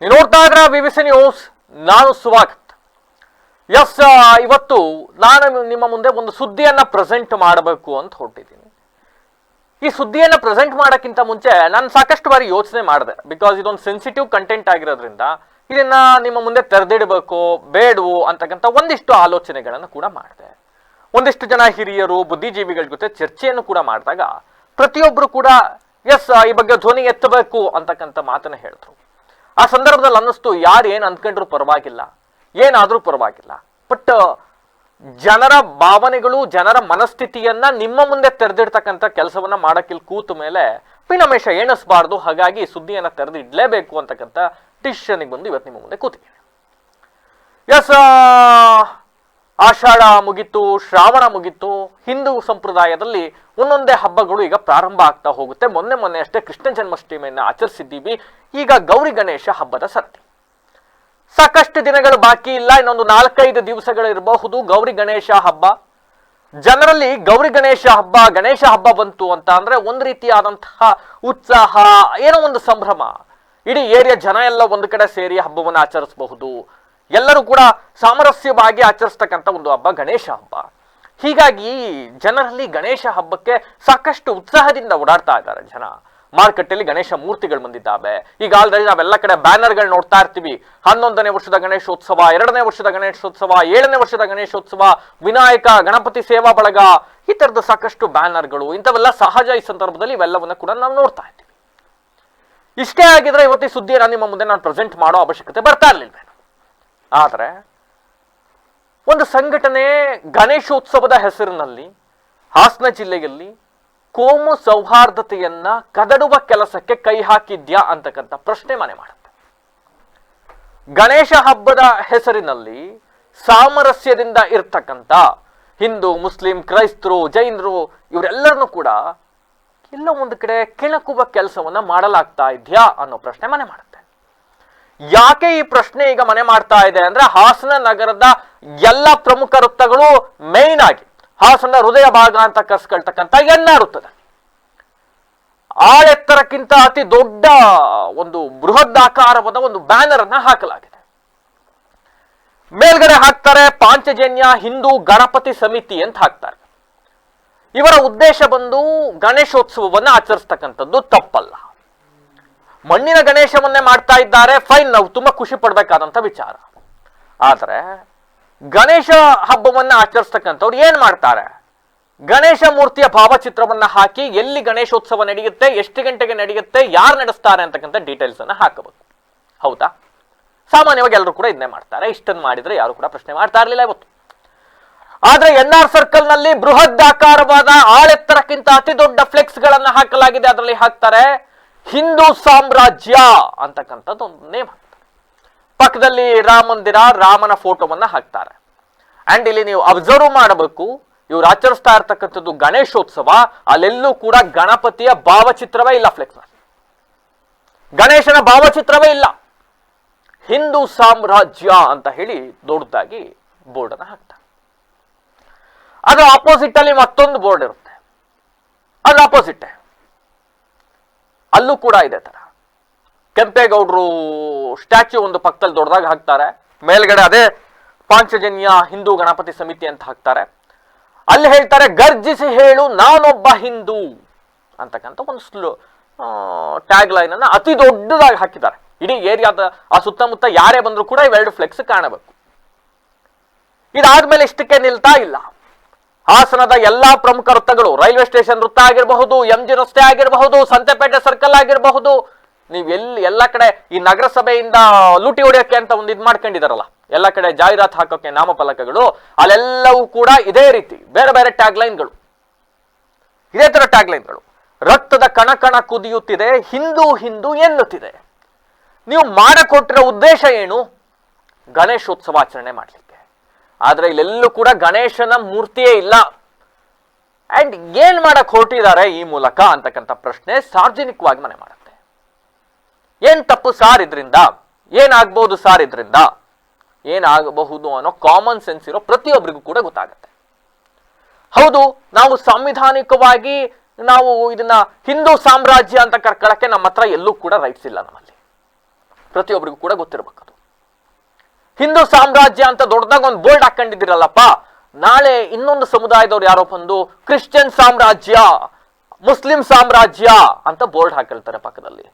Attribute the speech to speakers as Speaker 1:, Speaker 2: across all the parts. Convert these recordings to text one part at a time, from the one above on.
Speaker 1: ನೀವು ನೋಡ್ತಾ ಇದ್ರ BBC ನ್ಯೂಸ್. ನಾನು ಸ್ವಾಗತ್. ಎಸ್, ಇವತ್ತು ನಾನು ನಿಮ್ಮ ಮುಂದೆ ಒಂದು ಸುದ್ದಿಯನ್ನ ಪ್ರೆಸೆಂಟ್ ಮಾಡಬೇಕು ಅಂತ ಹೊರಟಿದ್ದೀನಿ. ಈ ಸುದ್ದಿಯನ್ನ ಪ್ರೆಸೆಂಟ್ ಮಾಡೋಕ್ಕಿಂತ ಮುಂಚೆ ನಾನು ಸಾಕಷ್ಟು ಬಾರಿ ಯೋಚನೆ ಮಾಡಿದೆ. ಬಿಕಾಸ್ ಇದೊಂದು ಸೆನ್ಸಿಟಿವ್ ಕಂಟೆಂಟ್ ಆಗಿರೋದ್ರಿಂದ ಇದನ್ನ ನಿಮ್ಮ ಮುಂದೆ ತೆರೆದಿಡಬೇಕು ಬೇಡವು ಅಂತಕ್ಕಂಥ ಒಂದಿಷ್ಟು ಆಲೋಚನೆಗಳನ್ನು ಕೂಡ ಮಾಡಿದೆ. ಒಂದಿಷ್ಟು ಜನ ಹಿರಿಯರು ಬುದ್ಧಿಜೀವಿಗಳ ಜೊತೆ ಚರ್ಚೆಯನ್ನು ಕೂಡ ಮಾಡಿದಾಗ ಪ್ರತಿಯೊಬ್ಬರು ಕೂಡ ಎಸ್, ಈ ಬಗ್ಗೆ ಧ್ವನಿ ಎತ್ತಬೇಕು ಅಂತಕ್ಕಂಥ ಮಾತನ್ನ ಹೇಳಿದ್ರು. ಆ ಸಂದರ್ಭದಲ್ಲಿ ಅನ್ನಿಸ್ತು, ಯಾರು ಏನು ಅಂದ್ಕೊಂಡ್ರು ಪರವಾಗಿಲ್ಲ, ಏನಾದ್ರೂ ಪರವಾಗಿಲ್ಲ, ಬಟ್ ಜನರ ಭಾವನೆಗಳು, ಜನರ ಮನಸ್ಥಿತಿಯನ್ನ ನಿಮ್ಮ ಮುಂದೆ ತೆರೆದಿಡ್ತಕ್ಕಂಥ ಕೆಲಸವನ್ನ ಮಾಡಕ್ಕಿಲ್ ಕೂತ ಮೇಲೆ ಪಿಣಮೇಶ ಎಣಿಸಬಾರ್ದು. ಹಾಗಾಗಿ ಸುದ್ದಿಯನ್ನ ತೆರೆದು ಇಡ್ಲೇಬೇಕು ಅಂತಕ್ಕಂಥ ಡಿಸಿಷನ್ಗೆ ಬಂದು ಇವತ್ತು ನಿಮ್ಮ ಮುಂದೆ ಕೂತಿದ್ದೀನಿ. ಎಸ್, ಆಷಾಢ ಮುಗಿತು, ಶ್ರಾವಣ ಮುಗಿತು. ಹಿಂದೂ ಸಂಪ್ರದಾಯದಲ್ಲಿ ಒಂದೊಂದೇ ಹಬ್ಬಗಳು ಈಗ ಪ್ರಾರಂಭ ಆಗ್ತಾ ಹೋಗುತ್ತೆ. ಮೊನ್ನೆ ಅಷ್ಟೇ ಕೃಷ್ಣ ಜನ್ಮಾಷ್ಟಮಿಯನ್ನು ಆಚರಿಸಿದ್ದೀವಿ. ಈಗ ಗೌರಿ ಗಣೇಶ ಹಬ್ಬದ ಸದ್ದಿ. ಸಾಕಷ್ಟು ದಿನಗಳು ಬಾಕಿ ಇಲ್ಲ, ಇನ್ನೊಂದು 4-5 ದಿವಸಗಳಿರಬಹುದು ಗೌರಿ ಗಣೇಶ ಹಬ್ಬ. ಜನರಲ್ಲಿ ಗೌರಿ ಗಣೇಶ ಹಬ್ಬ ಬಂತು ಅಂತ ಅಂದ್ರೆ ಒಂದು ರೀತಿಯಾದಂತಹ ಉತ್ಸಾಹ, ಏನೋ ಒಂದು ಸಂಭ್ರಮ. ಇಡೀ ಏರಿಯಾ ಜನ ಎಲ್ಲ ಒಂದು ಕಡೆ ಸೇರಿ ಹಬ್ಬವನ್ನು ಆಚರಿಸಬಹುದು. ಎಲ್ಲರೂ ಕೂಡ ಸಾಮರಸ್ಯವಾಗಿ ಆಚರಿಸ್ತಕ್ಕಂಥ ಒಂದು ಹಬ್ಬ ಗಣೇಶ ಹಬ್ಬ. ಹೀಗಾಗಿ ಜನರಲ್ಲಿ ಗಣೇಶ ಹಬ್ಬಕ್ಕೆ ಸಾಕಷ್ಟು ಉತ್ಸಾಹದಿಂದ ಓಡಾಡ್ತಾ ಇದ್ದಾರೆ ಜನ. ಮಾರುಕಟ್ಟೆಯಲ್ಲಿ ಗಣೇಶ ಮೂರ್ತಿಗಳು ಬಂದಿದ್ದಾವೆ. ಈಗ ಆಲ್ರೆಡಿ ನಾವೆಲ್ಲ ಕಡೆ ಬ್ಯಾನರ್ಗಳು ನೋಡ್ತಾ ಇರ್ತೀವಿ. 11ನೇ ವರ್ಷದ ಗಣೇಶೋತ್ಸವ, 2ನೇ ವರ್ಷದ ಗಣೇಶೋತ್ಸವ, 7ನೇ ವರ್ಷದ ಗಣೇಶೋತ್ಸವ, ವಿನಾಯಕ ಗಣಪತಿ ಸೇವಾ ಬಳಗ, ಈ ತರದ ಸಾಕಷ್ಟು ಬ್ಯಾನರ್ಗಳು, ಇಂಥವೆಲ್ಲ ಸಹಜ. ಈ ಸಂದರ್ಭದಲ್ಲಿ ಇವೆಲ್ಲವನ್ನ ಕೂಡ ನಾವು ನೋಡ್ತಾ ಇದ್ದೀವಿ. ಇಷ್ಟೇ ಆಗಿದ್ರೆ ಇವತ್ತು ಈ ಸುದ್ದಿಯನ್ನು ನಿಮ್ಮ ಮುಂದೆ ನಾನು ಪ್ರೆಸೆಂಟ್ ಮಾಡೋ ಅವಶ್ಯಕತೆ ಬರ್ತಾ ಇರ್ಲಿಲ್ವೇನು. ಆದರೆ ಒಂದು ಸಂಘಟನೆ ಗಣೇಶೋತ್ಸವದ ಹೆಸರಿನಲ್ಲಿ ಹಾಸನ ಜಿಲ್ಲೆಯಲ್ಲಿ ಕೋಮು ಸೌಹಾರ್ದತೆಯನ್ನ ಕದಡುವ ಕೆಲಸಕ್ಕೆ ಕೈ ಹಾಕಿದ್ಯಾ ಅಂತಕ್ಕಂಥ ಪ್ರಶ್ನೆ ಮನೆ ಮಾಡುತ್ತೆ. ಗಣೇಶ ಹಬ್ಬದ ಹೆಸರಿನಲ್ಲಿ ಸಾಮರಸ್ಯದಿಂದ ಇರ್ತಕ್ಕಂಥ ಹಿಂದೂ, ಮುಸ್ಲಿಂ, ಕ್ರೈಸ್ತರು, ಜೈನರು ಇವರೆಲ್ಲರನ್ನು ಕೂಡ ಎಲ್ಲ ಒಂದು ಕಡೆ ಕೆಣಕುವ ಕೆಲಸವನ್ನ ಮಾಡಲಾಗ್ತಾ ಇದೆಯಾ ಅನ್ನೋ ಪ್ರಶ್ನೆ ಮನೆ ಮಾಡುತ್ತೆ. ಯಾಕೆ ಈ ಪ್ರಶ್ನೆ ಈಗ ಮನೆ ಮಾಡ್ತಾ ಇದೆ ಅಂದ್ರೆ, ಹಾಸನ ನಗರದ ಎಲ್ಲ ಪ್ರಮುಖ ವೃತ್ತಗಳು, ಮೇನ್ ಆಗಿ ಹಾಸನ ಹೃದಯ ಭಾಗ ಅಂತ ಕರೆಸ್ಕೊಳ್ತಕ್ಕಂಥ ಎನ್ನಾರುತ್ತದೆ. ಆಳೆತ್ತರಕ್ಕಿಂತ ಅತಿ ದೊಡ್ಡ ಒಂದು ಬೃಹದಾಕಾರವಾದ ಒಂದು ಬ್ಯಾನರ್ ಅನ್ನ ಹಾಕಲಾಗಿದೆ. ಮೇಲ್ಗಡೆ ಹಾಕ್ತಾರೆ ಪಾಂಚಜನ್ಯ ಹಿಂದೂ ಗಣಪತಿ ಸಮಿತಿ ಅಂತ ಹಾಕ್ತಾರೆ. ಇವರ ಉದ್ದೇಶ ಬಂದು ಗಣೇಶೋತ್ಸವವನ್ನು ಆಚರಿಸ್ತಕ್ಕಂಥದ್ದು ತಪ್ಪಲ್ಲ. ಮಣ್ಣಿನ ಗಣೇಶವನ್ನೇ ಮಾಡ್ತಾ ಇದ್ದಾರೆ, ಫೈನ್, ನಾವು ತುಂಬಾ ಖುಷಿ ಪಡ್ಬೇಕಾದಂತ ವಿಚಾರ. ಆದ್ರೆ ಗಣೇಶ ಹಬ್ಬವನ್ನ ಆಚರಿಸ್ತಕ್ಕಂಥವ್ರು ಏನ್ ಮಾಡ್ತಾರೆ, ಗಣೇಶ ಮೂರ್ತಿಯ ಭಾವಚಿತ್ರವನ್ನ ಹಾಕಿ ಎಲ್ಲಿ ಗಣೇಶೋತ್ಸವ ನಡೆಯುತ್ತೆ, ಎಷ್ಟು ಗಂಟೆಗೆ ನಡೆಯುತ್ತೆ, ಯಾರು ನಡೆಸ್ತಾರೆ ಅಂತಕ್ಕಂಥ ಡೀಟೇಲ್ಸ್ ಅನ್ನ ಹಾಕಬೇಕು. ಹೌದಾ? ಸಾಮಾನ್ಯವಾಗಿ ಎಲ್ಲರೂ ಕೂಡ ಇದನ್ನೇ ಮಾಡ್ತಾರೆ. ಇಷ್ಟನ್ನು ಮಾಡಿದ್ರೆ ಯಾರು ಕೂಡ ಪ್ರಶ್ನೆ ಮಾಡ್ತಾ ಇರಲಿಲ್ಲ ಇವತ್ತು. ಆದ್ರೆ NR ಸರ್ಕಲ್ ನಲ್ಲಿ ಬೃಹದಾಕಾರವಾದ ಆಳೆತ್ತರಕ್ಕಿಂತ ಅತಿ ದೊಡ್ಡ ಫ್ಲೆಕ್ಸ್ ಗಳನ್ನ ಹಾಕಲಾಗಿದೆ. ಅದರಲ್ಲಿ ಹಾಕ್ತಾರೆ ಹಿಂದೂ ಸಾಮ್ರಾಜ್ಯ ಅಂತಕ್ಕಂಥದ್ದು ಒಂದು ನೇಮ್ ಹಾಕ್ತಾರೆ. ಪಕ್ಕದಲ್ಲಿ ರಾಮ ಮಂದಿರ, ರಾಮನ ಫೋಟೋವನ್ನ ಹಾಕ್ತಾರೆ. ಅಂಡ್ ಇಲ್ಲಿ ನೀವು ಅಬ್ಸರ್ವ್ ಮಾಡಬೇಕು, ಇವ್ರು ಆಚರಿಸ್ತಾ ಇರ್ತಕ್ಕಂಥದ್ದು ಗಣೇಶೋತ್ಸವ. ಅಲ್ಲೆಲ್ಲೂ ಕೂಡ ಗಣಪತಿಯ ಭಾವಚಿತ್ರವೇ ಇಲ್ಲ, ಫ್ಲೆಕ್ಸ್ ಗಣೇಶನ ಭಾವಚಿತ್ರವೇ ಇಲ್ಲ. ಹಿಂದೂ ಸಾಮ್ರಾಜ್ಯ ಅಂತ ಹೇಳಿ ದೊಡ್ಡದಾಗಿ ಬೋರ್ಡ್ ಅನ್ನ ಹಾಕ್ತಾರೆ. ಅದರ ಆಪೋಸಿಟ್ ಅಲ್ಲಿ ಮತ್ತೊಂದು ಬೋರ್ಡ್ ಇರುತ್ತೆ, ಅದ್ರ ಆಪೋಸಿಟ್ ಅಲ್ಲೂ ಕೂಡ ಇದೆ ತರ ಕೆಂಪೇಗೌಡರು ಸ್ಟ್ಯಾಚ್ಯೂ ಒಂದು ಪಕ್ಕದಲ್ಲಿ ದೊಡ್ಡದಾಗಿ ಹಾಕ್ತಾರೆ. ಮೇಲ್ಗಡೆ ಅದೇ ಪಾಂಚಜನ್ಯ ಹಿಂದೂ ಗಣಪತಿ ಸಮಿತಿ ಅಂತ ಹಾಕ್ತಾರೆ. ಅಲ್ಲಿ ಹೇಳ್ತಾರೆ ಗರ್ಜಿಸಿ ಹೇಳು ನಾನೊಬ್ಬ ಹಿಂದೂ ಅಂತಕ್ಕಂಥ ಒಂದು ಟ್ಯಾಗ್ ಲೈನ್ ಅನ್ನ ಅತಿ ದೊಡ್ಡದಾಗಿ ಹಾಕಿದ್ದಾರೆ. ಇಡೀ ಏರಿಯಾದ ಆ ಸುತ್ತಮುತ್ತ ಯಾರೇ ಬಂದ್ರು ಕೂಡ ಇವೆರಡು ಫ್ಲೆಕ್ಸ್ ಕಾಣಬೇಕು. ಇದಾದ್ಮೇಲೆ ಇಷ್ಟಕ್ಕೆ ನಿಲ್ತಾ ಇಲ್ಲ. ಹಾಸನದ ಎಲ್ಲಾ ಪ್ರಮುಖ ವೃತ್ತಗಳು, ರೈಲ್ವೆ ಸ್ಟೇಷನ್ ವೃತ್ತ ಆಗಿರಬಹುದು, MG ರಸ್ತೆ ಆಗಿರಬಹುದು, ಸಂತೆಪೇಟೆ ಸರ್ಕಲ್ ಆಗಿರಬಹುದು, ನೀವು ಎಲ್ಲ ಕಡೆ ಈ ನಗರಸಭೆಯಿಂದ ಲೂಟಿ ಹೊಡೆಯೋಕೆ ಅಂತ ಒಂದು ಇದು ಮಾಡ್ಕೊಂಡಿದಾರಲ್ಲ, ಎಲ್ಲ ಕಡೆ ಜಾಹೀರಾತು ಹಾಕೋಕೆ ನಾಮಫಲಕಗಳು, ಅಲ್ಲೆಲ್ಲವೂ ಕೂಡ ಇದೇ ರೀತಿ ಬೇರೆ ಬೇರೆ ಟ್ಯಾಗ್ ಲೈನ್ಗಳು, ಇದೇ ತರ ಟ್ಯಾಗ್ ಲೈನ್ಗಳು. ರಕ್ತದ ಕಣ ಕುದಿಯುತ್ತಿದೆ, ಹಿಂದೂ ಹಿಂದೂ ಎನ್ನುತ್ತಿದೆ. ನೀವು ಮಾಡಿಕೊಟ್ಟಿರೋ ಉದ್ದೇಶ ಏನು? ಗಣೇಶೋತ್ಸವ ಆಚರಣೆ ಮಾಡ್ಲಿಕ್ಕೆ. ಆದ್ರೆ ಇಲ್ಲೆಲ್ಲೂ ಕೂಡ ಗಣೇಶನ ಮೂರ್ತಿಯೇ ಇಲ್ಲ. ಅಂಡ್ ಏನ್ ಮಾಡಕ್ ಹೊರಟಿದ್ದಾರೆ ಈ ಮೂಲಕ ಅಂತಕ್ಕಂಥ ಪ್ರಶ್ನೆ ಸಾರ್ವಜನಿಕವಾಗಿ ಮನೆ ಮಾಡುತ್ತೆ. ಏನ್ ತಪ್ಪು ಸಾರ್ ಇದ್ರಿಂದ? ಏನಾಗಬಹುದು ಸಾರ್ ಇದ್ರಿಂದ? ಏನಾಗಬಹುದು ಅನ್ನೋ ಕಾಮನ್ ಸೆನ್ಸ್ ಇರೋ ಪ್ರತಿಯೊಬ್ಬರಿಗೂ ಕೂಡ ಗೊತ್ತಾಗುತ್ತೆ. ಹೌದು, ನಾವು ಸಾಂವಿಧಾನಿಕವಾಗಿ ನಾವು ಇದನ್ನ ಹಿಂದೂ ಸಾಮ್ರಾಜ್ಯ ಅಂತ ಕರ್ಕೊಳ್ಳಕ್ಕೆ ನಮ್ಮ ಹತ್ರ ಎಲ್ಲೂ ಕೂಡ ರೈಟ್ಸ್ ಇಲ್ಲ. ನಮ್ಮಲ್ಲಿ ಪ್ರತಿಯೊಬ್ಬರಿಗೂ ಕೂಡ ಗೊತ್ತಿರಬೇಕು. ಹಿಂದೂ ಸಾಮ್ರಾಜ್ಯ ಅಂತ ದೊಡ್ಡದಾಗ ಒಂದು ಬೋರ್ಡ್ ಹಾಕೊಂಡಿದ್ದೀರಲ್ಲಪ್ಪ, ನಾಳೆ ಇನ್ನೊಂದು ಸಮುದಾಯದವ್ರು ಯಾರೋ ಬಂದು ಕ್ರಿಶ್ಚಿಯನ್ ಸಾಮ್ರಾಜ್ಯ, ಮುಸ್ಲಿಂ ಸಾಮ್ರಾಜ್ಯ ಅಂತ ಬೋರ್ಡ್ ಹಾಕಿರ್ತಾರೆ ಪಕ್ಕದಲ್ಲಿ.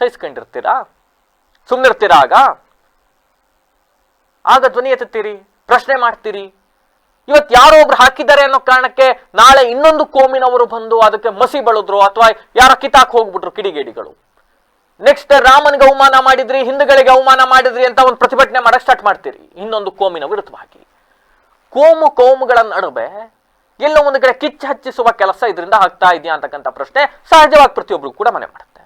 Speaker 1: ಸಹಿಸ್ಕೊಂಡಿರ್ತೀರಾ? ಸುಮ್ಮನಿರ್ತೀರಾ? ಆಗ ಧ್ವನಿ ಎತ್ತುತ್ತೀರಿ, ಪ್ರಶ್ನೆ ಮಾಡ್ತೀರಿ. ಇವತ್ತು ಯಾರೋ ಒಬ್ರು ಹಾಕಿದ್ದಾರೆ ಅನ್ನೋ ಕಾರಣಕ್ಕೆ ನಾಳೆ ಇನ್ನೊಂದು ಕೋಮಿನವರು ಬಂದು ಅದಕ್ಕೆ ಮಸಿ ಬಳದ್ರು ಅಥವಾ ಯಾರೋ ಕಿತಾಕ್ ಹೋಗ್ಬಿಟ್ರು ಕಿಡಿಗೇಡಿಗಳು. ನೆಕ್ಸ್ಟ್ ರಾಮನಿಗೆ ಅವಮಾನ ಮಾಡಿದ್ರಿ, ಹಿಂದೂಗಳಿಗೆ ಅವಮಾನ ಮಾಡಿದ್ರಿ ಅಂತ ಒಂದು ಪ್ರತಿಭಟನೆ ಮಾಡಕ್ ಸ್ಟಾರ್ಟ್ ಮಾಡ್ತೀರಿ ಇನ್ನೊಂದು ಕೋಮಿನ ವಿರುದ್ಧವಾಗಿ. ಕೋಮುಗಳ ನಡುವೆ ಎಲ್ಲೋ ಒಂದು ಕಡೆ ಕಿಚ್ಚು ಹಚ್ಚಿಸುವ ಕೆಲಸ ಇದರಿಂದ ಆಗ್ತಾ ಇದೆಯಾ ಅಂತಕ್ಕಂಥ ಪ್ರಶ್ನೆ ಸಹಜವಾಗಿ ಪ್ರತಿಯೊಬ್ರು ಕೂಡ ಮನೆ ಮಾಡುತ್ತೆ.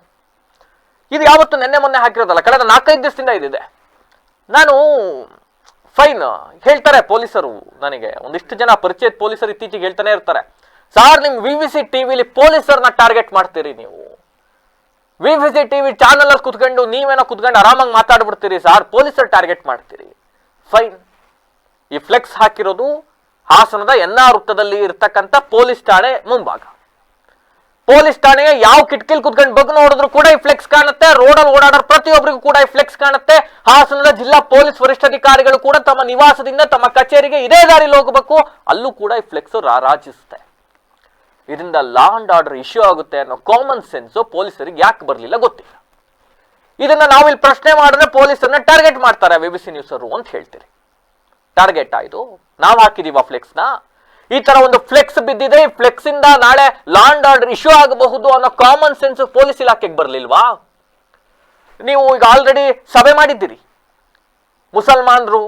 Speaker 1: ಇದು ಯಾವತ್ತು ನೆನ್ನೆ ಮೊನ್ನೆ ಹಾಕಿರೋದಲ್ಲ, ಕಳೆದ 4-5 ದಿವಸದಿಂದ ಇದಿದೆ. ನಾನು ಫೈನ್ ಹೇಳ್ತಾರೆ ಪೊಲೀಸರು, ನನಗೆ ಒಂದಿಷ್ಟು ಜನ ಪರಿಚಯದ ಪೊಲೀಸರು ಇತ್ತೀಚೆಗೆ ಹೇಳ್ತಾನೆ ಇರ್ತಾರೆ, ಸಾರ್ ನಿಮ್ VVC ಟಿವಿಲಿ ಪೊಲೀಸರನ್ನ ಟಾರ್ಗೆಟ್ ಮಾಡ್ತೀರಿ, ನೀವು VVC ಟಿವಿ ಚಾನಲ್ ಅಲ್ಲಿ ಕುತ್ಕೊಂಡು ನೀವೇನೋ ಕುತ್ಕೊಂಡು ಆರಾಮಾಗಿ ಮಾತಾಡ್ಬಿಡ್ತೀರಿ ಸಾರ್, ಪೊಲೀಸರು ಟಾರ್ಗೆಟ್ ಮಾಡ್ತೀರಿ. ಫೈನ್, ಈ ಫ್ಲೆಕ್ಸ್ ಹಾಕಿರೋದು ಹಾಸನದ NR ವೃತ್ತದಲ್ಲಿ ಇರ್ತಕ್ಕಂಥ ಪೊಲೀಸ್ ಠಾಣೆ ಮುಂಭಾಗ. ಪೊಲೀಸ್ ಠಾಣೆಗೆ ಯಾವ ಕಿಟಕಿಲ್ ಕುತ್ಕೊಂಡು ಬಗ್ ನೋಡಿದ್ರು ಕೂಡ ಈ ಫ್ಲೆಕ್ಸ್ ಕಾಣುತ್ತೆ. ರೋಡಲ್ಲಿ ಓಡಾಡೋ ಪ್ರತಿಯೊಬ್ಬರಿಗೂ ಕೂಡ ಈ ಫ್ಲೆಕ್ಸ್ ಕಾಣುತ್ತೆ. ಹಾಸನದ ಜಿಲ್ಲಾ ಪೊಲೀಸ್ ವರಿಷ್ಠಾಧಿಕಾರಿಗಳು ಕೂಡ ತಮ್ಮ ನಿವಾಸದಿಂದ ತಮ್ಮ ಕಚೇರಿಗೆ ಇದೇ ದಾರಿಲಿ ಹೋಗಬೇಕು, ಅಲ್ಲೂ ಕೂಡ ಈ ಫ್ಲೆಕ್ಸ್ ರಾರಾಜಿಸುತ್ತೆ. ಇದರಿಂದ ಲಾ ಅಂಡ್ ಆರ್ಡರ್ ಇಶ್ಯೂ ಆಗುತ್ತೆ ಅನ್ನೋ ಕಾಮನ್ ಸೆನ್ಸ್ ಪೊಲೀಸರಿಗೆ ಯಾಕೆ ಬರಲಿಲ್ಲ ಗೊತ್ತಿಲ್ಲ. ಇದನ್ನ ನಾವಿಲ್ಲಿ ಪ್ರಶ್ನೆ ಮಾಡಿದ್ರೆ ಪೊಲೀಸರನ್ನ ಟಾರ್ಗೆಟ್ ಮಾಡ್ತಾರೆ VVC ನ್ಯೂಸ್ ಅವರು ಅಂತ ಹೇಳ್ತೀರಿ. ಟಾರ್ಗೆಟ್ ಆಯ್ತು, ನಾವು ಹಾಕಿದೀವ ಫ್ಲೆಕ್ಸ್ನ, ಈ ತರ ಒಂದು ಫ್ಲೆಕ್ಸ್ ಬಿದ್ದಿದೆ, ಈ ಫ್ಲೆಕ್ಸ್ ಇಂದ ನಾಳೆ ಲಾ ಅಂಡ್ ಆರ್ಡರ್ ಇಶ್ಯೂ ಆಗಬಹುದು ಅನ್ನೋ ಕಾಮನ್ ಸೆನ್ಸ್ ಪೊಲೀಸ್ ಇಲಾಖೆಗೆ ಬರಲಿಲ್ವಾ? ನೀವು ಈಗ ಆಲ್ರೆಡಿ ಸಭೆ ಮಾಡಿದ್ದೀರಿ, ಮುಸಲ್ಮಾನರು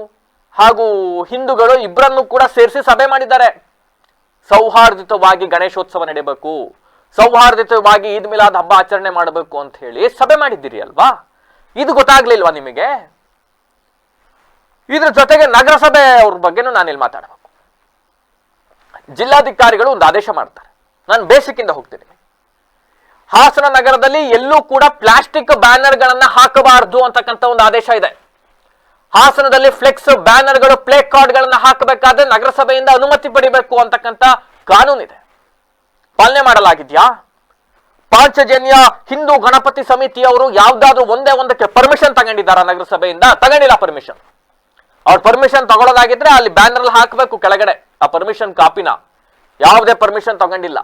Speaker 1: ಹಾಗೂ ಹಿಂದೂಗಳು ಇಬ್ಬರನ್ನು ಕೂಡ ಸೇರಿಸಿ ಸಭೆ ಮಾಡಿದ್ದಾರೆ. ಸೌಹಾರ್ದಿತವಾಗಿ ಗಣೇಶೋತ್ಸವ ನಡೆಯಬೇಕು, ಸೌಹಾರ್ದಿತವಾಗಿ ಈದ್ ಮಿಲಾದ್ ಹಬ್ಬ ಆಚರಣೆ ಮಾಡಬೇಕು ಅಂತ ಹೇಳಿ ಸಭೆ ಮಾಡಿದ್ದೀರಿ ಅಲ್ವಾ? ಇದು ಗೊತ್ತಾಗ್ಲಿಲ್ವಾ ನಿಮಗೆ? ಇದ್ರ ಜೊತೆಗೆ ನಗರಸಭೆ ಅವ್ರ ಬಗ್ಗೆನೂ ನಾನಿಲ್ಲಿ ಮಾತಾಡಬೇಕು. ಜಿಲ್ಲಾಧಿಕಾರಿಗಳು ಒಂದು ಆದೇಶ ಮಾಡ್ತಾರೆ, ನಾನು ಬೇಸಿಕ್ಕಿಂದ ಹೋಗ್ತೀನಿ. ಹಾಸನ ನಗರದಲ್ಲಿ ಎಲ್ಲೂ ಕೂಡ ಪ್ಲಾಸ್ಟಿಕ್ ಬ್ಯಾನರ್ ಗಳನ್ನ ಹಾಕಬಾರದು ಅಂತಕ್ಕಂಥ ಒಂದು ಆದೇಶ ಇದೆ. ಹಾಸನದಲ್ಲಿ ಫ್ಲೆಕ್ಸ್ ಬ್ಯಾನರ್ಗಳು, ಪ್ಲೇ ಕಾರ್ಡ್ ಗಳನ್ನ ಹಾಕಬೇಕಾದ್ರೆ ನಗರಸಭೆಯಿಂದ ಅನುಮತಿ ಪಡಿಬೇಕು ಅಂತಕ್ಕಂಥ ಕಾನೂನಿದೆ. ಪಾಲನೆ ಮಾಡಲಾಗಿದ್ಯಾ? ಪಾಂಚಜನ್ಯ ಹಿಂದೂ ಗಣಪತಿ ಸಮಿತಿಯವರು ಯಾವ್ದಾದ್ರು ಒಂದಕ್ಕೆ ಪರ್ಮಿಷನ್ ತಗೊಂಡಿದ್ದಾರ ನಗರಸಭೆಯಿಂದ? ತಗೊಂಡಿಲ್ಲ ಪರ್ಮಿಷನ್. ಅವ್ರ ಪರ್ಮಿಷನ್ ತಗೊಳ್ಳೋದಾಗಿದ್ರೆ ಅಲ್ಲಿ ಬ್ಯಾನರ್ ಹಾಕಬೇಕು ಕೆಳಗಡೆ ಆ ಪರ್ಮಿಷನ್ ಕಾಪಿನ. ಯಾವುದೇ ಪರ್ಮಿಷನ್ ತಗೊಂಡಿಲ್ಲ.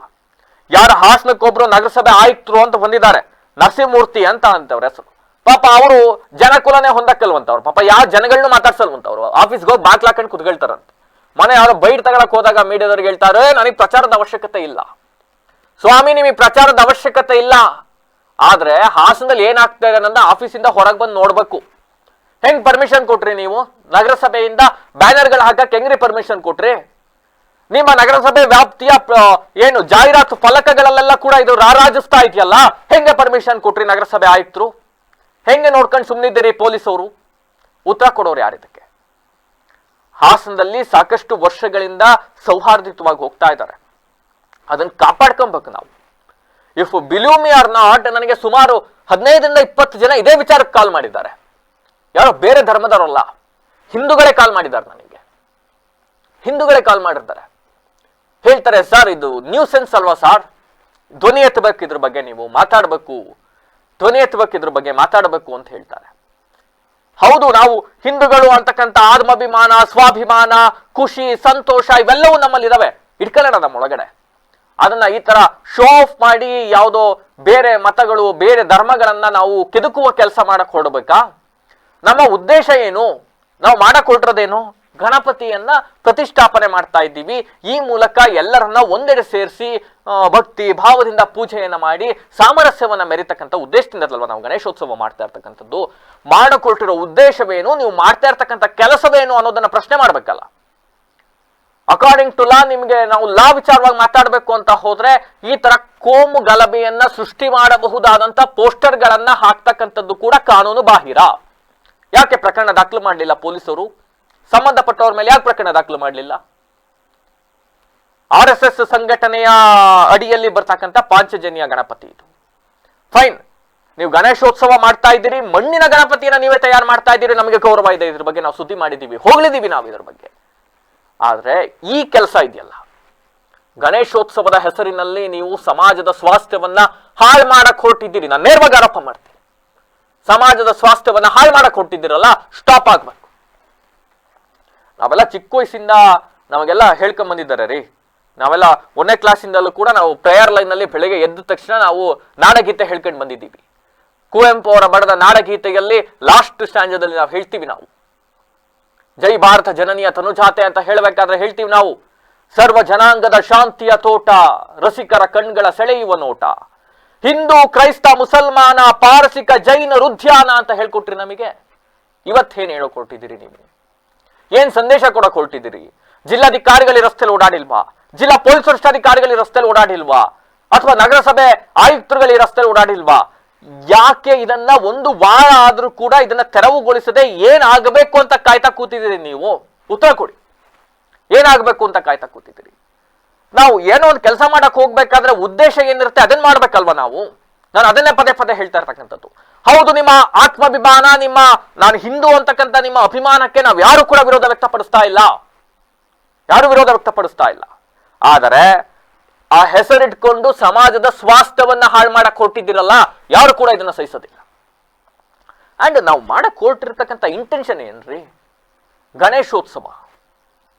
Speaker 1: ಯಾರ ಹಾಸನಕ್ಕೊಬ್ರು ನಗರಸಭೆ ಆಯುಕ್ತರು ಅಂತ ಬಂದಿದ್ದಾರೆ, ನರಸಿಂಹಮೂರ್ತಿ ಅಂತ ಅಂತವ್ರ ಹೆಸರು. ಪಾಪ ಅವರು ಜನಕುಲನೇ ಹೊಂದಕ್ಕಲ್ವಂತವ್ರು, ಪಾಪ ಯಾವ ಜನಗಳನ್ನೂ ಮಾತಾಡ್ಸಲ್ವಂತವ್ರು. ಆಫೀಸ್ಗೆ ಹೋಗಿ ಬಾಕ್ಲ ಹಾಕೊಂಡು ಕುತ್ಕೊಳ್ತಾರಂತ. ಮನೆ ಯಾರೋ ಬೈಟ್ ತಗೊಳಕ್ ಹೋದಾಗ ಮೀಡಿಯಾದವ್ರಿಗೆ ಹೇಳ್ತಾರೆ, ನನಗೆ ಪ್ರಚಾರದ ಅವಶ್ಯಕತೆ ಇಲ್ಲ. ಸ್ವಾಮಿ, ನಿಮಗೆ ಪ್ರಚಾರದ ಅವಶ್ಯಕತೆ ಇಲ್ಲ, ಆದ್ರೆ ಹಾಸನದಲ್ಲಿ ಏನಾಗ್ತಾ ಇದೆ ಅನ್ನೋದನ್ನ ಆಫೀಸಿಂದ ಹೊರಗೆ ಬಂದು ನೋಡ್ಬೇಕು. ಹೆಂಗ್ ಪರ್ಮಿಷನ್ ಕೊಟ್ರಿ ನೀವು? ನಗರಸಭೆಯಿಂದ ಬ್ಯಾನರ್ಗಳು ಹಾಕಕ್ಕೆ ಹೆಂಗ್ರಿ ಪರ್ಮಿಷನ್ ಕೊಟ್ರಿ? ನಿಮ್ಮ ನಗರಸಭೆ ವ್ಯಾಪ್ತಿಯ ಏನು ಜಾಹೀರಾತು ಫಲಕಗಳಲ್ಲೆಲ್ಲ ಕೂಡ ಇದು ರಾರಾಜಿಸ್ತಾ ಇದೆಯಲ್ಲ, ಹೆಂಗೆ ಪರ್ಮಿಷನ್ ಕೊಟ್ರಿ ನಗರಸಭೆ ಆಯುಕ್ತರು? ಹೆಂಗೆ ನೋಡ್ಕೊಂಡು ಸುಮ್ಮನಿದ್ದೀರಿ ಪೊಲೀಸವರು? ಉತ್ತರ ಕೊಡೋರು ಯಾರಿದಕ್ಕೆ? ಹಾಸನದಲ್ಲಿ ಸಾಕಷ್ಟು ವರ್ಷಗಳಿಂದ ಸೌಹಾರ್ದಿತವಾಗಿ ಹೋಗ್ತಾ ಇದ್ದಾರೆ, ಅದನ್ನ ಕಾಪಾಡ್ಕೊಬೇಕು ನಾವು. If believe me or not, ನನಗೆ ಸುಮಾರು 15-20 ಜನ ಇದೇ ವಿಚಾರಕ್ಕೆ ಕಾಲ್ ಮಾಡಿದ್ದಾರೆ. ಯಾರೋ ಬೇರೆ ಧರ್ಮದವರಲ್ಲ, ಹಿಂದೂಗಳೇ ಕಾಲ್ ಮಾಡಿದ್ದಾರೆ ನನಗೆ. ಹಿಂದೂಗಳೇ ಕಾಲ್ ಮಾಡಿರ್ತಾರೆ, ಹೇಳ್ತಾರೆ, ಸರ್ ಇದು ನ್ಯೂಸೆನ್ಸ್ ಅಲ್ವಾ ಸರ್, ಧ್ವನಿ ಎತ್ತಬೇಕು ಇದ್ರ ಬಗ್ಗೆ, ನೀವು ಮಾತಾಡಬೇಕು, ಧ್ವನಿ ಎತ್ತಬೇಕು ಇದ್ರ ಬಗ್ಗೆ ಮಾತಾಡಬೇಕು ಅಂತ ಹೇಳ್ತಾರೆ. ಹೌದು, ನಾವು ಹಿಂದೂಗಳು ಅಂತಕ್ಕಂಥ ಆತ್ಮಾಭಿಮಾನ, ಸ್ವಾಭಿಮಾನ, ಖುಷಿ, ಸಂತೋಷ ಇವೆಲ್ಲವೂ ನಮ್ಮಲ್ಲಿ ಇದಾವೆ, ಇಟ್ಕೊಳ್ಳೋಣ ನಮ್ಮೊಳಗಡೆ. ಅದನ್ನ ಈ ತರ ಶೋ ಆಫ್ ಮಾಡಿ ಯಾವುದೋ ಬೇರೆ ಮತಗಳು, ಬೇರೆ ಧರ್ಮಗಳನ್ನ ನಾವು ಕೆದಕುವ ಕೆಲಸ ಮಾಡಕ್ ಹೊರಡ್ಬೇಕಾ? ನಮ್ಮ ಉದ್ದೇಶ ಏನು? ನಾವು ಮಾಡಕ್ ಹೊರಟಿರೋದೇನು? ಗಣಪತಿಯನ್ನ ಪ್ರತಿಷ್ಠಾಪನೆ ಮಾಡ್ತಾ ಇದ್ದೀವಿ. ಈ ಮೂಲಕ ಎಲ್ಲರನ್ನ ಒಂದೆಡೆ ಸೇರಿಸಿ ಭಕ್ತಿ ಭಾವದಿಂದ ಪೂಜೆಯನ್ನ ಮಾಡಿ ಸಾಮರಸ್ಯವನ್ನ ಮೆರಿತಕ್ಕಂಥ ಉದ್ದೇಶದಿಂದಲ್ವ ನಾವು ಗಣೇಶೋತ್ಸವ ಮಾಡ್ತಾ ಇರ್ತಕ್ಕಂಥದ್ದು. ಮಾಡಕೊಟ್ಟಿರೋ ಉದ್ದೇಶವೇನು, ನೀವು ಮಾಡ್ತಾ ಇರ್ತಕ್ಕಂಥ ಕೆಲಸವೇನು ಅನ್ನೋದನ್ನ ಪ್ರಶ್ನೆ ಮಾಡ್ಬೇಕಲ್ಲ. ಅಕಾರ್ಡಿಂಗ್ ಟು ಲಾ, ನಿಮ್ಗೆ ನಾವು ಲಾ ವಿಚಾರವಾಗಿ ಮಾತಾಡಬೇಕು ಅಂತ ಹೋದ್ರೆ ಈ ತರ ಕೋಮು ಗಲಭೆಯನ್ನ ಸೃಷ್ಟಿ ಮಾಡಬಹುದಾದಂತ ಪೋಸ್ಟರ್ ಗಳನ್ನ ಹಾಕ್ತಕ್ಕಂಥದ್ದು ಕೂಡ ಕಾನೂನು ಬಾಹಿರ. ಯಾಕೆ ಪ್ರಕರಣ ದಾಖಲು ಮಾಡಲಿಲ್ಲ ಪೊಲೀಸರು? ಸಂಬಂಧಪಟ್ಟವ್ರ ಮೇಲೆ ಯಾಕೆ ಪ್ರಕರಣ ದಾಖಲು ಮಾಡಲಿಲ್ಲ? RSS ಸಂಘಟನೆಯ ಅಡಿಯಲ್ಲಿ ಬರ್ತಕ್ಕಂಥ ಪಾಂಚಜನ್ಯ ಗಣಪತಿ ಇದು. ಫೈನ್, ನೀವು ಗಣೇಶೋತ್ಸವ ಮಾಡ್ತಾ ಇದ್ದೀರಿ, ಮಣ್ಣಿನ ಗಣಪತಿಯನ್ನ ನೀವೇ ತಯಾರು ಮಾಡ್ತಾ ಇದ್ದೀರಿ, ನಮಗೆ ಗೌರವ ಇದೆ, ಇದ್ರ ಬಗ್ಗೆ ನಾವು ಸುದ್ದಿ ಮಾಡಿದ್ದೀವಿ, ಹೋಗ್ಲಿದ್ದೀವಿ ನಾವು ಇದ್ರ ಬಗ್ಗೆ. ಆದ್ರೆ ಈ ಕೆಲಸ ಇದೆಯಲ್ಲ, ಗಣೇಶೋತ್ಸವದ ಹೆಸರಿನಲ್ಲಿ ನೀವು ಸಮಾಜದ ಸ್ವಾಸ್ಥ್ಯವನ್ನ ಹಾಳು ಮಾಡಕ್ ಹೊರಟಿದ್ದೀರಿ. ನಾನು ನೇರವಾಗಿ ಆರೋಪ ಮಾಡ್ತೀನಿ, ಸಮಾಜದ ಸ್ವಾಸ್ಥ್ಯವನ್ನ ಹಾಳು ಮಾಡಕ್ ಹೊಟ್ಟಿದ್ದೀರಲ್ಲ, ಸ್ಟಾಪ್ ಆಗ್ಬೇಕು. ನಾವೆಲ್ಲ ಚಿಕ್ಕ ವಯಸ್ಸಿಂದ ನಮಗೆಲ್ಲ ಹೇಳ್ಕೊಂಡ್ ಬಂದಿದ್ದಾರೆ ರೀ. ನಾವೆಲ್ಲ 1ನೇ ಕ್ಲಾಸಿಂದಲೂ ಕೂಡ ನಾವು ಪ್ರೇಯರ್ ಲೈನ್ ನಲ್ಲಿ ಬೆಳಿಗ್ಗೆ ಎದ್ದ ತಕ್ಷಣ ನಾವು ನಾಡಗೀತೆ ಹೇಳ್ಕೊಂಡು ಬಂದಿದ್ದೀವಿ. ಕುವೆಂಪು ಅವರ ಬರೆದ ನಾಡಗೀತೆಯಲ್ಲಿ ಲಾಸ್ಟ್ ಸ್ಟ್ಯಾಂಜದಲ್ಲಿ ನಾವು ಹೇಳ್ತೀವಿ, ನಾವು ಜೈ ಭಾರತ ಜನನಿಯ ತನುಜಾತೆ ಅಂತ ಹೇಳಬೇಕಾದ್ರೆ ಹೇಳ್ತೀವಿ ನಾವು, ಸರ್ವ ಜನಾಂಗದ ಶಾಂತಿಯ ತೋಟ, ರಸಿಕರ ಕಣ್ಗಳ ಸೆಳೆಯುವ ನೋಟ, ಹಿಂದೂ ಕ್ರೈಸ್ತ ಮುಸಲ್ಮಾನ ಪಾರಸಿಕ ಜೈನರ ಉದ್ಯಾನ ಅಂತ ಹೇಳ್ಕೊಟ್ರಿ ನಮಗೆ. ಇವತ್ತೇನು ಹೇಳಕೊಟ್ಟಿದ್ದೀರಿ ನೀವು? ಏನ್ ಸಂದೇಶ ಕೊಡಕ್ ಹೊರಟಿದ್ದೀರಿ? ಜಿಲ್ಲಾಧಿಕಾರಿಗಳು ರಸ್ತೆಯಲ್ಲಿ ಓಡಾಡಿಲ್ವಾ? ಜಿಲ್ಲಾ ಪೊಲೀಸ್ ವರಿಷ್ಠಾಧಿಕಾರಿಗಳು ರಸ್ತೆಯಲ್ಲಿ ಓಡಾಡಿಲ್ವಾ? ಅಥವಾ ನಗರಸಭೆ ಆಯುಕ್ತರುಗಳು ಈ ರಸ್ತೆಯಲ್ಲಿ ಓಡಾಡಿಲ್ವಾ? ಯಾಕೆ ಇದನ್ನ ಒಂದು ವಾರ ಆದ್ರೂ ಕೂಡ ಇದನ್ನ ತೆರವುಗೊಳಿಸದೆ ಏನಾಗಬೇಕು ಅಂತ ಕಾಯ್ತಾ ಕೂತಿದ್ದೀರಿ ನೀವು? ಉತ್ತರ ಕೊಡಿ. ಏನಾಗಬೇಕು ಅಂತ ಕಾಯ್ತಾ ಕೂತಿದ್ದೀರಿ? ನಾವು ಏನೋ ಒಂದು ಕೆಲಸ ಮಾಡಕ್ ಹೋಗ್ಬೇಕಾದ್ರೆ ಉದ್ದೇಶ ಏನಿರುತ್ತೆ ಅದನ್ನ ಮಾಡ್ಬೇಕಲ್ವಾ ನಾವು? ನಾನು ಅದನ್ನೇ ಪದೇ ಪದೇ ಹೇಳ್ತಾ ಇರ್ತಕ್ಕಂಥದ್ದು. ಹೌದು, ನಿಮ್ಮ ಆತ್ಮಾಭಿಮಾನ, ನಾನು ಹಿಂದೂ ಅಂತಕ್ಕಂಥ ನಿಮ್ಮ ಅಭಿಮಾನಕ್ಕೆ ನಾವು ಯಾರು ಕೂಡ ವಿರೋಧ ವ್ಯಕ್ತಪಡಿಸ್ತಾ ಇಲ್ಲ, ಯಾರು ವಿರೋಧ ವ್ಯಕ್ತಪಡಿಸ್ತಾ ಇಲ್ಲ. ಆದರೆ ಆ ಹೆಸರಿಟ್ಕೊಂಡು ಸಮಾಜದ ಸ್ವಾಸ್ಥ್ಯವನ್ನ ಹಾಳು ಮಾಡಕ್ ಹೊರಟಿದ್ದೀರಲ್ಲ, ಯಾರು ಕೂಡ ಇದನ್ನ ಸಹಿಸೋದಿಲ್ಲ. ಅಂಡ್ ನಾವು ಮಾಡಕ್ ಹೊರಟಿರ್ತಕ್ಕಂಥ ಇಂಟೆನ್ಷನ್ ಏನ್ರಿ?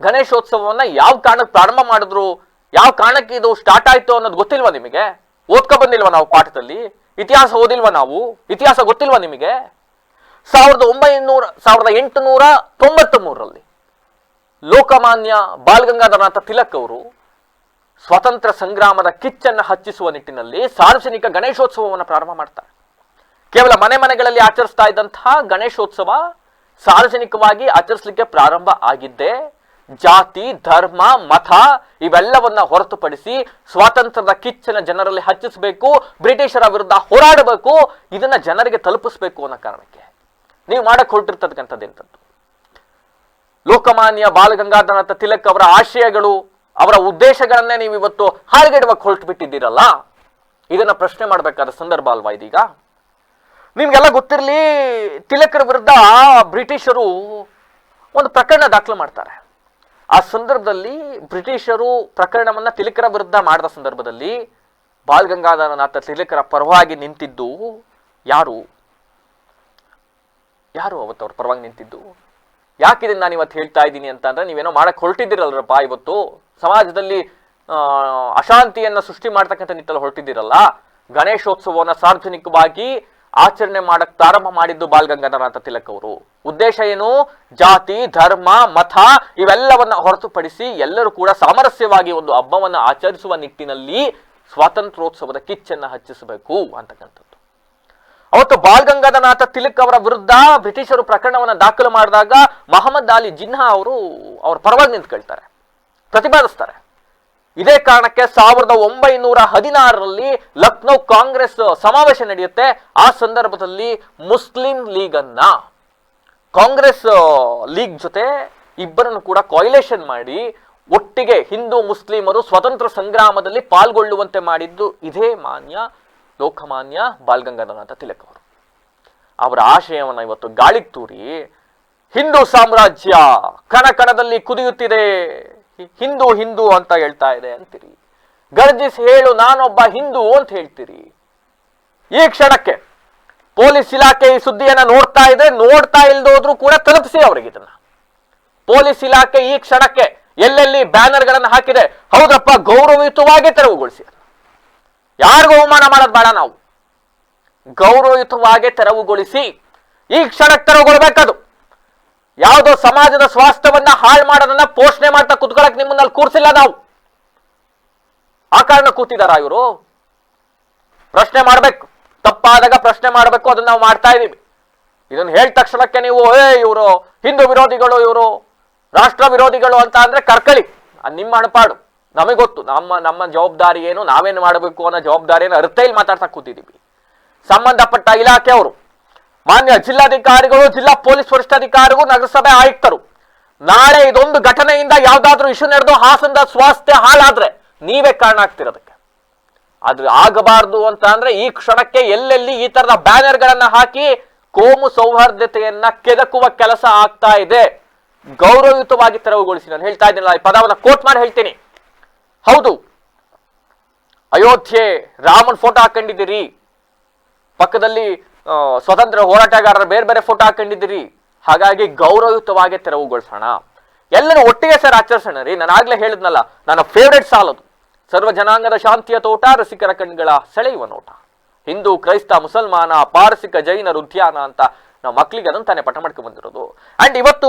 Speaker 1: ಗಣೇಶೋತ್ಸವವನ್ನ ಯಾವ ಕಾರಣಕ್ಕೆ ಪ್ರಾರಂಭ ಮಾಡಿದ್ರು, ಯಾವ ಕಾರಣಕ್ಕೆ ಇದು ಸ್ಟಾರ್ಟ್ ಆಯ್ತು ಅನ್ನೋದು ಗೊತ್ತಿಲ್ವಾ ನಿಮಗೆ? ಓದ್ಕೊ ಬಂದಿಲ್ವಾ ನಾವು ಪಾಠದಲ್ಲಿ? ಇತಿಹಾಸ ಓದಿಲ್ವಾ ನಾವು? ಇತಿಹಾಸ ಗೊತ್ತಿಲ್ವಾ ನಿಮಗೆ? 1893ರಲ್ಲಿ ಲೋಕಮಾನ್ಯ ಬಾಲಗಂಗಾಧರನಾಥ ತಿಲಕ್ ಅವರು ಸ್ವಾತಂತ್ರ್ಯ ಸಂಗ್ರಾಮದ ಕಿಚ್ಚನ್ನು ಹಚ್ಚಿಸುವ ನಿಟ್ಟಿನಲ್ಲಿ ಸಾರ್ವಜನಿಕ ಗಣೇಶೋತ್ಸವವನ್ನು ಪ್ರಾರಂಭ ಮಾಡ್ತಾರೆ. ಕೇವಲ ಮನೆಗಳಲ್ಲಿ ಆಚರಿಸ್ತಾ ಇದ್ದಂತಹ ಗಣೇಶೋತ್ಸವ ಸಾರ್ವಜನಿಕವಾಗಿ ಆಚರಿಸಲಿಕ್ಕೆ ಪ್ರಾರಂಭ ಆಗಿದ್ದೆ ಜಾತಿ, ಧರ್ಮ, ಮತ ಇವೆಲ್ಲವನ್ನ ಹೊರತುಪಡಿಸಿ ಸ್ವಾತಂತ್ರ್ಯದ ಕಿಚ್ಚನ ಜನರಲ್ಲಿ ಹಚ್ಚಿಸಬೇಕು, ಬ್ರಿಟಿಷರ ವಿರುದ್ಧ ಹೋರಾಡಬೇಕು, ಇದನ್ನ ಜನರಿಗೆ ತಲುಪಿಸಬೇಕು ಅನ್ನೋ ಕಾರಣಕ್ಕೆ ನೀವು ಮಾಡಕ್ ಹೊರಟಿರ್ತಕ್ಕಂಥದ್ದೆಂಥದ್ದು. ಲೋಕಮಾನ್ಯ ಬಾಲಗಂಗಾಧರನಾಥ ತಿಲಕ್ ಅವರ ಆಶಯಗಳು, ಅವರ ಉದ್ದೇಶಗಳನ್ನೇ ನೀವು ಇವತ್ತು ಹಾಳ್ಗೆಡುವಕ್ಕೆ ಹೊರಟು ಬಿಟ್ಟಿದ್ದೀರಲ್ಲ, ಇದನ್ನ ಪ್ರಶ್ನೆ ಮಾಡಬೇಕಾದ ಸಂದರ್ಭ ಅಲ್ವಾ ಇದೀಗ? ನಿಮ್ಗೆಲ್ಲ ಗೊತ್ತಿರಲಿ, ತಿಲಕರ ವಿರುದ್ಧ ಬ್ರಿಟಿಷರು ಒಂದು ಪ್ರಕರಣ ದಾಖಲು ಮಾಡ್ತಾರೆ. ಆ ಸಂದರ್ಭದಲ್ಲಿ ಬ್ರಿಟಿಷರು ಪ್ರಕರಣವನ್ನ ತಿಲಕರ ವಿರುದ್ಧ ಮಾಡಿದ ಸಂದರ್ಭದಲ್ಲಿ ಬಾಲಗಂಗಾಧರನಾಥ ತಿಲಕರ ಪರವಾಗಿ ನಿಂತಿದ್ದು ಯಾರು ಅವತ್ತು ಅವ್ರ ಪರವಾಗಿ ನಿಂತಿದ್ದು? ಯಾಕಿದನ್ನ ನಾನು ಇವತ್ತು ಹೇಳ್ತಾ ಇದ್ದೀನಿ ಅಂತ ಅಂದ್ರೆ, ನೀವೇನೋ ಮಾಡಕ್ ಹೊರಟಿದ್ದೀರಲ್ರಪ್ಪ, ಇವತ್ತು ಸಮಾಜದಲ್ಲಿ ಅಶಾಂತಿಯನ್ನ ಸೃಷ್ಟಿ ಮಾಡ್ತಕ್ಕಂಥ ನಿಟ್ಟಲ್ಲಿ ಹೊರಟಿದ್ದೀರಲ್ಲ. ಗಣೇಶೋತ್ಸವವನ್ನ ಸಾರ್ವಜನಿಕವಾಗಿ ಆಚರಣೆ ಮಾಡಕ್ ಪ್ರಾರಂಭ ಮಾಡಿದ್ದು ಬಾಲಗಂಗಾಧರನಾಥ ತಿಲಕ್ ಅವರು. ಉದ್ದೇಶ ಏನು? ಜಾತಿ, ಧರ್ಮ, ಮತ ಇವೆಲ್ಲವನ್ನ ಹೊರತುಪಡಿಸಿ ಎಲ್ಲರೂ ಕೂಡ ಸಾಮರಸ್ಯವಾಗಿ ಒಂದು ಹಬ್ಬವನ್ನ ಆಚರಿಸುವ ನಿಟ್ಟಿನಲ್ಲಿ ಸ್ವಾತಂತ್ರ್ಯೋತ್ಸವದ ಕಿಚ್ಚನ್ನ ಹಚ್ಚಿಸಬೇಕು ಅಂತಕ್ಕಂಥದ್ದು. ಅವತ್ತು ಬಾಲಗಂಗಾಧರನಾಥ ತಿಲಕ್ ಅವರ ವಿರುದ್ಧ ಬ್ರಿಟಿಷರು ಪ್ರಕರಣವನ್ನ ದಾಖಲು ಮಾಡಿದಾಗ ಮಹಮ್ಮದ್ ಅಲಿ ಜಿನ್ನಾ ಅವರು ಅವ್ರ ಪರವಾಗಿ ನಿಂತ್ಕೊಳ್ತಾರೆ, ಪ್ರತಿಪಾದಿಸ್ತಾರೆ. ಇದೇ ಕಾರಣಕ್ಕೆ 1916ರಲ್ಲಿ ಲಕ್ನೋ ಕಾಂಗ್ರೆಸ್ ಸಮಾವೇಶ ನಡೆಯುತ್ತೆ. ಆ ಸಂದರ್ಭದಲ್ಲಿ ಮುಸ್ಲಿಂ ಲೀಗ್ ಅನ್ನ ಕಾಂಗ್ರೆಸ್ ಲೀಗ್ ಜೊತೆ ಇಬ್ಬರನ್ನು ಕೂಡ ಕೊಯ್ಲೇಷನ್ ಮಾಡಿ ಒಟ್ಟಿಗೆ ಹಿಂದೂ ಮುಸ್ಲಿಮರು ಸ್ವತಂತ್ರ ಸಂಗ್ರಾಮದಲ್ಲಿ ಪಾಲ್ಗೊಳ್ಳುವಂತೆ ಮಾಡಿದ್ದು ಇದೇ ಲೋಕಮಾನ್ಯ ಬಾಲಗಂಗಾಧರನಾಥ ತಿಲಕ್ ಅವರು. ಅವರ ಆಶಯವನ್ನ ಇವತ್ತು ಗಾಳಿಗೆ ತೂರಿ ಹಿಂದೂ ಸಾಮ್ರಾಜ್ಯ ಕಣಕಣದಲ್ಲಿ ಕುದಿಯುತ್ತಿದೆ, ಹಿಂದೂ ಹಿಂದೂ ಅಂತ ಹೇಳ್ತಾ ಇದೆ ಅಂತೀರಿ. ಗರ್ಜಿಸಿ ಹೇಳು ನಾನೊಬ್ಬ ಹಿಂದೂ ಅಂತ ಹೇಳ್ತೀರಿ. ಈ ಕ್ಷಣಕ್ಕೆ ಪೊಲೀಸ್ ಇಲಾಖೆ ಈ ಸುದ್ದಿಯನ್ನ ನೋಡ್ತಾ ಇದೆ, ನೋಡ್ತಾ ಇಲ್ದೋದ್ರೂ ಕೂಡ ತಲುಪಿಸಿ ಅವರಿಗೆ ಇದನ್ನ. ಪೊಲೀಸ್ ಇಲಾಖೆ ಈ ಕ್ಷಣಕ್ಕೆ ಎಲ್ಲೆಲ್ಲಿ ಬ್ಯಾನರ್ ಗಳನ್ನ ಹಾಕಿದೆ, ಹೌದಪ್ಪ ಗೌರವಯುತವಾಗಿ ತೆರವುಗೊಳಿಸಿ. ಯಾರಿಗೂ ಅವಮಾನ ಮಾಡೋದು ಬೇಡ, ನಾವು ಗೌರವಯುತವಾಗಿ ತೆರವುಗೊಳಿಸಿ. ಈ ಕ್ಷಣಕ್ಕೆ ತೆರವುಗೊಳ್ಬೇಕದು. ಯಾವುದೋ ಸಮಾಜದ ಸ್ವಾಸ್ಥ್ಯವನ್ನ ಹಾಳು ಮಾಡೋದನ್ನ ಪೋಷಣೆ ಮಾಡ್ತಾ ಕುತ್ಕೊಳಕ್ ನಿಮ್ಮನ್ನಲ್ಲಿ ಕೂರ್ಸಿಲ್ಲ ನಾವು. ಆ ಕಾರಣ ಕೂತಿದಾರ ಇವರು? ಪ್ರಶ್ನೆ ಮಾಡ್ಬೇಕು, ತಪ್ಪಾದಾಗ ಪ್ರಶ್ನೆ ಮಾಡ್ಬೇಕು, ಅದನ್ನ ನಾವು ಮಾಡ್ತಾ ಇದೀವಿ. ಇದನ್ನ ಹೇಳಿದ ತಕ್ಷಣಕ್ಕೆ ನೀವು ಇವರು ಹಿಂದೂ ವಿರೋಧಿಗಳು, ಇವರು ರಾಷ್ಟ್ರ ವಿರೋಧಿಗಳು ಅಂತ ಅಂದ್ರೆ ಕರ್ಕಳಿ, ಅದು ನಿಮ್ಮ ಅಣಪಾಡು. ನಮಗೆ ಗೊತ್ತು ನಮ್ಮ ಜವಾಬ್ದಾರಿ ಏನು, ನಾವೇನು ಮಾಡಬೇಕು ಅನ್ನೋ ಜವಾಬ್ದಾರಿಯನ್ನು ಅರ್ಥೈಲಿ ಮಾತಾಡ್ತಾ ಕೂತಿದ್ದೀವಿ. ಸಂಬಂಧಪಟ್ಟ ಇಲಾಖೆ ಅವರು, ಮಾನ್ಯ ಜಿಲ್ಲಾಧಿಕಾರಿಗಳು, ಜಿಲ್ಲಾ ಪೊಲೀಸ್ ವರಿಷ್ಠಾಧಿಕಾರಿಗಳು, ನಗರಸಭೆ ಆಯುಕ್ತರು, ನಾಳೆ ಇದೊಂದು ಘಟನೆಯಿಂದ ಯಾವ್ದಾದ್ರೂ ಇಶ್ಯೂ ನಡೆದು ಹಾಸನದ ಸ್ವಾಸ್ಥ್ಯ ಹಾಳಾದ್ರೆ ನೀವೇ ಕಾರಣ ಆಗ್ತಿರೋದಕ್ಕೆ. ಅದು ಆಗಬಾರ್ದು ಅಂತ ಅಂದ್ರೆ ಈ ಕ್ಷಣಕ್ಕೆ ಎಲ್ಲೆಲ್ಲಿ ಈ ತರದ ಬ್ಯಾನರ್ ಗಳನ್ನ ಹಾಕಿ ಕೋಮು ಸೌಹಾರ್ದತೆಯನ್ನ ಕೆದಕುವ ಕೆಲಸ ಆಗ್ತಾ ಇದೆ. ಗೌರವಯುತವಾಗಿ ತೆರವುಗೊಳಿಸಿ. ನಾನು ಹೇಳ್ತಾ ಇದ್ದೀನಲ್ಲ, ಈ ಪದವನ್ನ ಕೋಟ್ ಮಾಡಿ ಹೇಳ್ತೀನಿ. ಹೌದು, ಅಯೋಧ್ಯೆ ರಾಮನ್ ಫೋಟೋ ಹಾಕೊಂಡಿದ್ದೀರಿ, ಪಕ್ಕದಲ್ಲಿ ಸ್ವತಂತ್ರ ಹೋರಾಟಗಾರರ ಬೇರೆ ಬೇರೆ ಫೋಟೋ ಹಾಕೊಂಡಿದ್ದೀರಿ. ಹಾಗಾಗಿ ಗೌರವಯುತವಾಗಿ ತೆರವುಗೊಳಿಸೋಣ, ಎಲ್ಲರೂ ಒಟ್ಟಿಗೆ ಸೇರಿ ಆಚರಿಸೋಣ ರೀ. ನಾನು ಆಗ್ಲೇ ಹೇಳಿದ್ನಲ್ಲ, ನನ್ನ ಫೇವ್ರೇಟ್ ಸಾಲದು, ಸರ್ವ ಜನಾಂಗದ ಶಾಂತಿಯ ತೋಟ, ರಸಿಕರ ಕಣ್ಗಳ ಸೆಳೆಯುವ ನೋಟ, ಹಿಂದೂ ಕ್ರೈಸ್ತ ಮುಸಲ್ಮಾನ ಪಾರಸಿಕ ಜೈನರ ಉದ್ಯಾನ ಅಂತ ನಾವು ಮಕ್ಕಳಿಗೆ ಅದನ್ನು ತಾನೇ ಪಠ ಮಾಡ್ಕೊಂಡು ಬಂದಿರೋದು. ಅಂಡ್ ಇವತ್ತು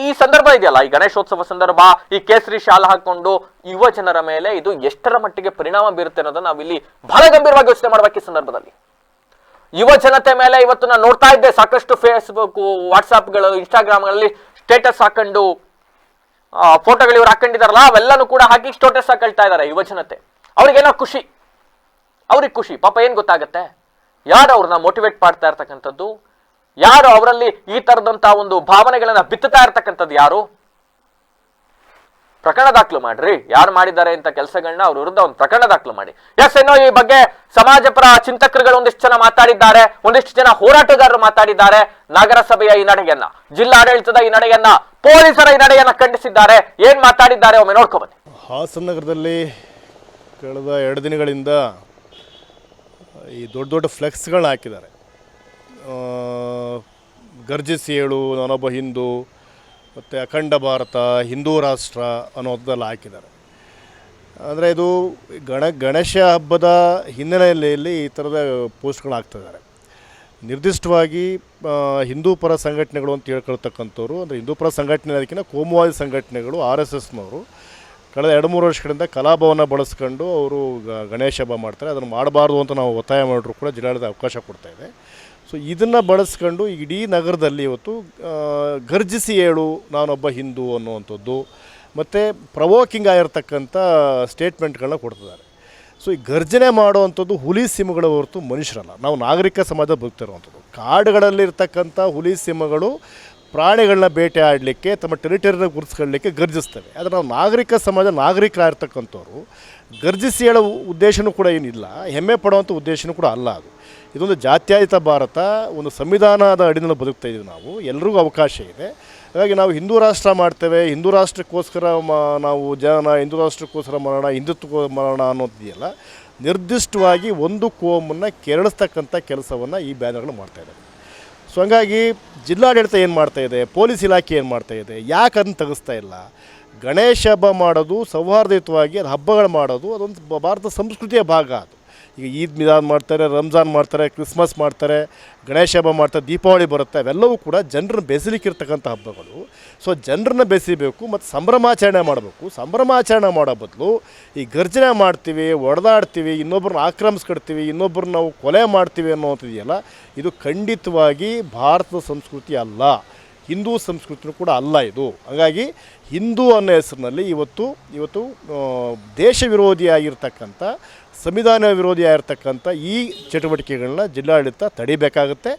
Speaker 1: ಈ ಸಂದರ್ಭ ಇದೆಯಲ್ಲ, ಈ ಗಣೇಶೋತ್ಸವ ಸಂದರ್ಭ, ಈ ಕೇಸರಿ ಶಾಲ ಹಾಕೊಂಡು ಯುವ ಜನರ ಮೇಲೆ ಇದು ಎಷ್ಟರ ಮಟ್ಟಿಗೆ ಪರಿಣಾಮ ಬೀರುತ್ತೆ ಅನ್ನೋದನ್ನ ನಾವಿಲ್ಲಿ ಬಹಳ ಗಂಭೀರವಾಗಿ ಯೋಚನೆ ಮಾಡ್ಬೇಕು. ಈ ಸಂದರ್ಭದಲ್ಲಿ ಯುವ ಜನತೆ ಮೇಲೆ ಇವತ್ತು ನಾನು ನೋಡ್ತಾ ಇದ್ದೆ, ಸಾಕಷ್ಟು ಫೇಸ್ಬುಕ್, ವಾಟ್ಸಾಪ್ಗಳು, ಇನ್ಸ್ಟಾಗ್ರಾಮ್ಗಳಲ್ಲಿ ಸ್ಟೇಟಸ್ ಹಾಕೊಂಡು ಫೋಟೋಗಳು ಇವ್ರು ಹಾಕೊಂಡಿದಾರಲ್ಲ, ಅವೆಲ್ಲನೂ ಕೂಡ ಹಾಕಿ ಸ್ಟೇಟಸ್ ಹಾಕೊಳ್ತಾ ಇದ್ದಾರೆ ಯುವ ಜನತೆ. ಅವ್ರಿಗೇನೋ ಖುಷಿ, ಅವ್ರಿಗೆ ಖುಷಿ. ಪಾಪ ಏನ್ ಗೊತ್ತಾಗತ್ತೆ, ಯಾರು ಅವ್ರನ್ನ ಮೋಟಿವೇಟ್ ಮಾಡ್ತಾ ಇರ್ತಕ್ಕಂಥದ್ದು, ಯಾರು ಅವರಲ್ಲಿ ಈ ತರದಂತ ಒಂದು ಭಾವನೆಗಳನ್ನ ಬಿತ್ತುತ್ತಾ ಇರ್ತಕ್ಕಂಥದ್ದು ಯಾರು? ಪ್ರಕರಣ ದಾಖಲು ಮಾಡ್ರಿ, ಯಾರು ಮಾಡಿದ್ದಾರೆ ಅಂತ ಕೆಲಸಗಳನ್ನ ಅವ್ರ ವಿರುದ್ಧ ಒಂದು ಪ್ರಕರಣ ದಾಖಲು ಮಾಡಿ. ಎಸ್, ಏನೋ ಈ ಬಗ್ಗೆ ಸಮಾಜ ಪರ ಚಿಂತಕರುಗಳು ಒಂದಿಷ್ಟು ಜನ ಮಾತಾಡಿದ್ದಾರೆ, ಒಂದಿಷ್ಟು ಜನ ಹೋರಾಟಗಾರರು ಮಾತಾಡಿದ್ದಾರೆ. ನಗರಸಭೆಯ ಈ ನಡೆಯನ್ನ, ಜಿಲ್ಲಾಡಳಿತದ ಈ ನಡೆಯನ್ನ, ಪೊಲೀಸರ ಈ ನಡೆಯನ್ನ ಖಂಡಿಸಿದ್ದಾರೆ. ಏನ್ ಮಾತಾಡಿದ್ದಾರೆ ಒಮ್ಮೆ ನೋಡ್ಕೊ ಬನ್ನಿ.
Speaker 2: ಹಾಸನ ನಗರದಲ್ಲಿ ಕಳೆದ 2 ದಿನಗಳಿಂದ ಈ ದೊಡ್ಡ ದೊಡ್ಡ ಫ್ಲೆಕ್ಸ್ಗಳನ್ನ ಹಾಕಿದ್ದಾರೆ. ಗರ್ಜಿಸಿ ಹೇಳು, ನಾನೊಬ್ಬ ಹಿಂದೂ, ಮತ್ತು ಅಖಂಡ ಭಾರತ, ಹಿಂದೂ ರಾಷ್ಟ್ರ ಅನ್ನೋದೆಲ್ಲ ಹಾಕಿದ್ದಾರೆ. ಅಂದರೆ ಇದು ಗಣೇಶ ಹಬ್ಬದ ಹಿನ್ನೆಲೆಯಲ್ಲಿ ಈ ಥರದ ಪೋಸ್ಟ್ಗಳು ಹಾಕ್ತಿದ್ದಾರೆ. ನಿರ್ದಿಷ್ಟವಾಗಿ ಹಿಂದೂ ಪರ ಸಂಘಟನೆಗಳು ಅಂತ ಹೇಳ್ಕೊಳ್ತಕ್ಕಂಥವ್ರು, ಅಂದರೆ ಹಿಂದೂ ಪರ ಸಂಘಟನೆ ಅದಕ್ಕಿಂತ ಕೋಮುವಾದಿ ಸಂಘಟನೆಗಳು, RSSನವರು ಕಳೆದ 2-3 ವರ್ಷಗಳಿಂದ ಕಲಾಭವನ ಬಳಸ್ಕೊಂಡು ಅವರು ಗಣೇಶ ಹಬ್ಬ ಮಾಡ್ತಾರೆ. ಅದನ್ನು ಮಾಡಬಾರ್ದು ಅಂತ ನಾವು ಒತ್ತಾಯ ಮಾಡಿದ್ರು ಕೂಡ ಜಿಲ್ಲಾಡಳಿತ ಅವಕಾಶ ಕೊಡ್ತಾಯಿದೆ. ಸೊ ಇದನ್ನು ಬಳಸ್ಕೊಂಡು ಇಡೀ ನಗರದಲ್ಲಿ ಇವತ್ತು ಗರ್ಜಿಸಿ ಹೇಳು, ನಾನೊಬ್ಬ ಹಿಂದೂ ಅನ್ನುವಂಥದ್ದು ಮತ್ತು ಪ್ರವೋಕಿಂಗ್ ಆಗಿರ್ತಕ್ಕಂಥ ಸ್ಟೇಟ್ಮೆಂಟ್ಗಳನ್ನ ಕೊಡ್ತಿದ್ದಾರೆ. ಸೊ ಈ ಗರ್ಜನೆ ಮಾಡುವಂಥದ್ದು ಹುಲಿ ಸಿಂಹಗಳ ಹೊರತು ಮನುಷ್ಯರಲ್ಲ. ನಾವು ನಾಗರಿಕ ಸಮಾಜ ಬದುಕ್ತಿರುವಂಥದ್ದು. ಕಾಡುಗಳಲ್ಲಿರ್ತಕ್ಕಂಥ ಹುಲಿ ಸಿಂಹಗಳು ಪ್ರಾಣಿಗಳನ್ನ ಬೇಟೆ ಆಡಲಿಕ್ಕೆ, ತಮ್ಮ ಟೆರಿಟರಿನ ಗುರುತಿಸ್ಕೊಳ್ಳಲಿಕ್ಕೆ ಗರ್ಜಿಸ್ತವೆ. ಆದರೆ ನಾವು ನಾಗರಿಕ ಸಮಾಜ, ನಾಗರಿಕರಾಗಿರ್ತಕ್ಕಂಥವ್ರು ಗರ್ಜಿಸಿ ಹೇಳೋ ಉದ್ದೇಶನೂ ಕೂಡ ಏನಿಲ್ಲ, ಹೆಮ್ಮೆ ಪಡುವಂಥ ಉದ್ದೇಶನೂ ಕೂಡ ಅಲ್ಲ. ಅದು ಇದೊಂದು ಜಾತ್ಯತೀತ ಭಾರತ, ಒಂದು ಸಂವಿಧಾನದ ಅಡಿನಲ್ಲಿ ಬದುಕ್ತಾ ಇದ್ದೀವಿ ನಾವು, ಎಲ್ರಿಗೂ ಅವಕಾಶ ಇದೆ. ಹಾಗಾಗಿ ನಾವು ಹಿಂದೂ ರಾಷ್ಟ್ರ ಮಾಡ್ತೇವೆ, ಹಿಂದೂ ರಾಷ್ಟ್ರಕ್ಕೋಸ್ಕರ ನಾವು ಹಿಂದೂ ರಾಷ್ಟ್ರಕ್ಕೋಸ್ಕರ ಮಾಡೋಣ, ಹಿಂದುತ್ವ ಮಾಡೋಣ ಅನ್ನೋದಿದೆಯಲ್ಲ, ನಿರ್ದಿಷ್ಟವಾಗಿ ಒಂದು ಕೋಮನ್ನು ಕೆರಳಿಸ್ತಕ್ಕಂಥ ಕೆಲಸವನ್ನು ಈ ಬ್ಯಾನರ್ಗಳು ಮಾಡ್ತಾಯಿದ್ದಾರೆ. ಸೊ ಹಂಗಾಗಿ ಜಿಲ್ಲಾಡಳಿತ ಏನು ಮಾಡ್ತಾಯಿದೆ, ಪೊಲೀಸ್ ಇಲಾಖೆ ಏನು ಮಾಡ್ತಾಯಿದೆ, ಯಾಕೆ ಅದನ್ನು ತೆಗೆಸ್ತಾ ಇಲ್ಲ? ಗಣೇಶ ಹಬ್ಬ ಮಾಡೋದು ಸೌಹಾರ್ದಯುತವಾಗಿ, ಅದು ಹಬ್ಬಗಳು ಮಾಡೋದು ಅದೊಂದು ಭಾರತ ಸಂಸ್ಕೃತಿಯ ಭಾಗ. ಅದು ಈಗ ಈದ್ ಮಿಲಾದ್ ಮಾಡ್ತಾರೆ, ರಂಜಾನ್ ಮಾಡ್ತಾರೆ, ಕ್ರಿಸ್ಮಸ್ ಮಾಡ್ತಾರೆ, ಗಣೇಶ ಹಬ್ಬ ಮಾಡ್ತಾರೆ, ದೀಪಾವಳಿ ಬರುತ್ತೆ. ಅವೆಲ್ಲವೂ ಕೂಡ ಜನರನ್ನ ಬೆಸಲಿಕ್ಕಿರ್ತಕ್ಕಂಥ ಹಬ್ಬಗಳು. ಸೊ ಜನರನ್ನ ಬೆಸಿಬೇಕು ಮತ್ತು ಸಂಭ್ರಮಾಚರಣೆ ಮಾಡಬೇಕು. ಸಂಭ್ರಮಾಚರಣೆ ಮಾಡೋ ಬದಲು ಈ ಗರ್ಜನೆ ಮಾಡ್ತೀವಿ, ಹೊಡೆದಾಡ್ತೀವಿ, ಇನ್ನೊಬ್ಬರನ್ನ ಆಕ್ರಮಿಸ್ಕೊಡ್ತೀವಿ, ಇನ್ನೊಬ್ಬರನ್ನ ನಾವು ಕೊಲೆ ಮಾಡ್ತೀವಿ ಅನ್ನೋಂಥದ್ದಿದೆಯಲ್ಲ, ಇದು ಖಂಡಿತವಾಗಿ ಭಾರತದ ಸಂಸ್ಕೃತಿ ಅಲ್ಲ, ಹಿಂದೂ ಸಂಸ್ಕೃತಿನೂ ಕೂಡ ಅಲ್ಲ ಇದು. ಹಾಗಾಗಿ ಹಿಂದೂ ಅನ್ನೋ ಹೆಸರಿನಲ್ಲಿ ಇವತ್ತು ದೇಶ ವಿರೋಧಿಯಾಗಿರ್ತಕ್ಕಂಥ, ಸಂವಿಧಾನ ವಿರೋಧಿಯಾಗಿರ್ತಕ್ಕಂಥ ಈ ಚಟುವಟಿಕೆಗಳನ್ನ ಜಿಲ್ಲಾಡಳಿತ ತಡಿಬೇಕಾಗುತ್ತೆ.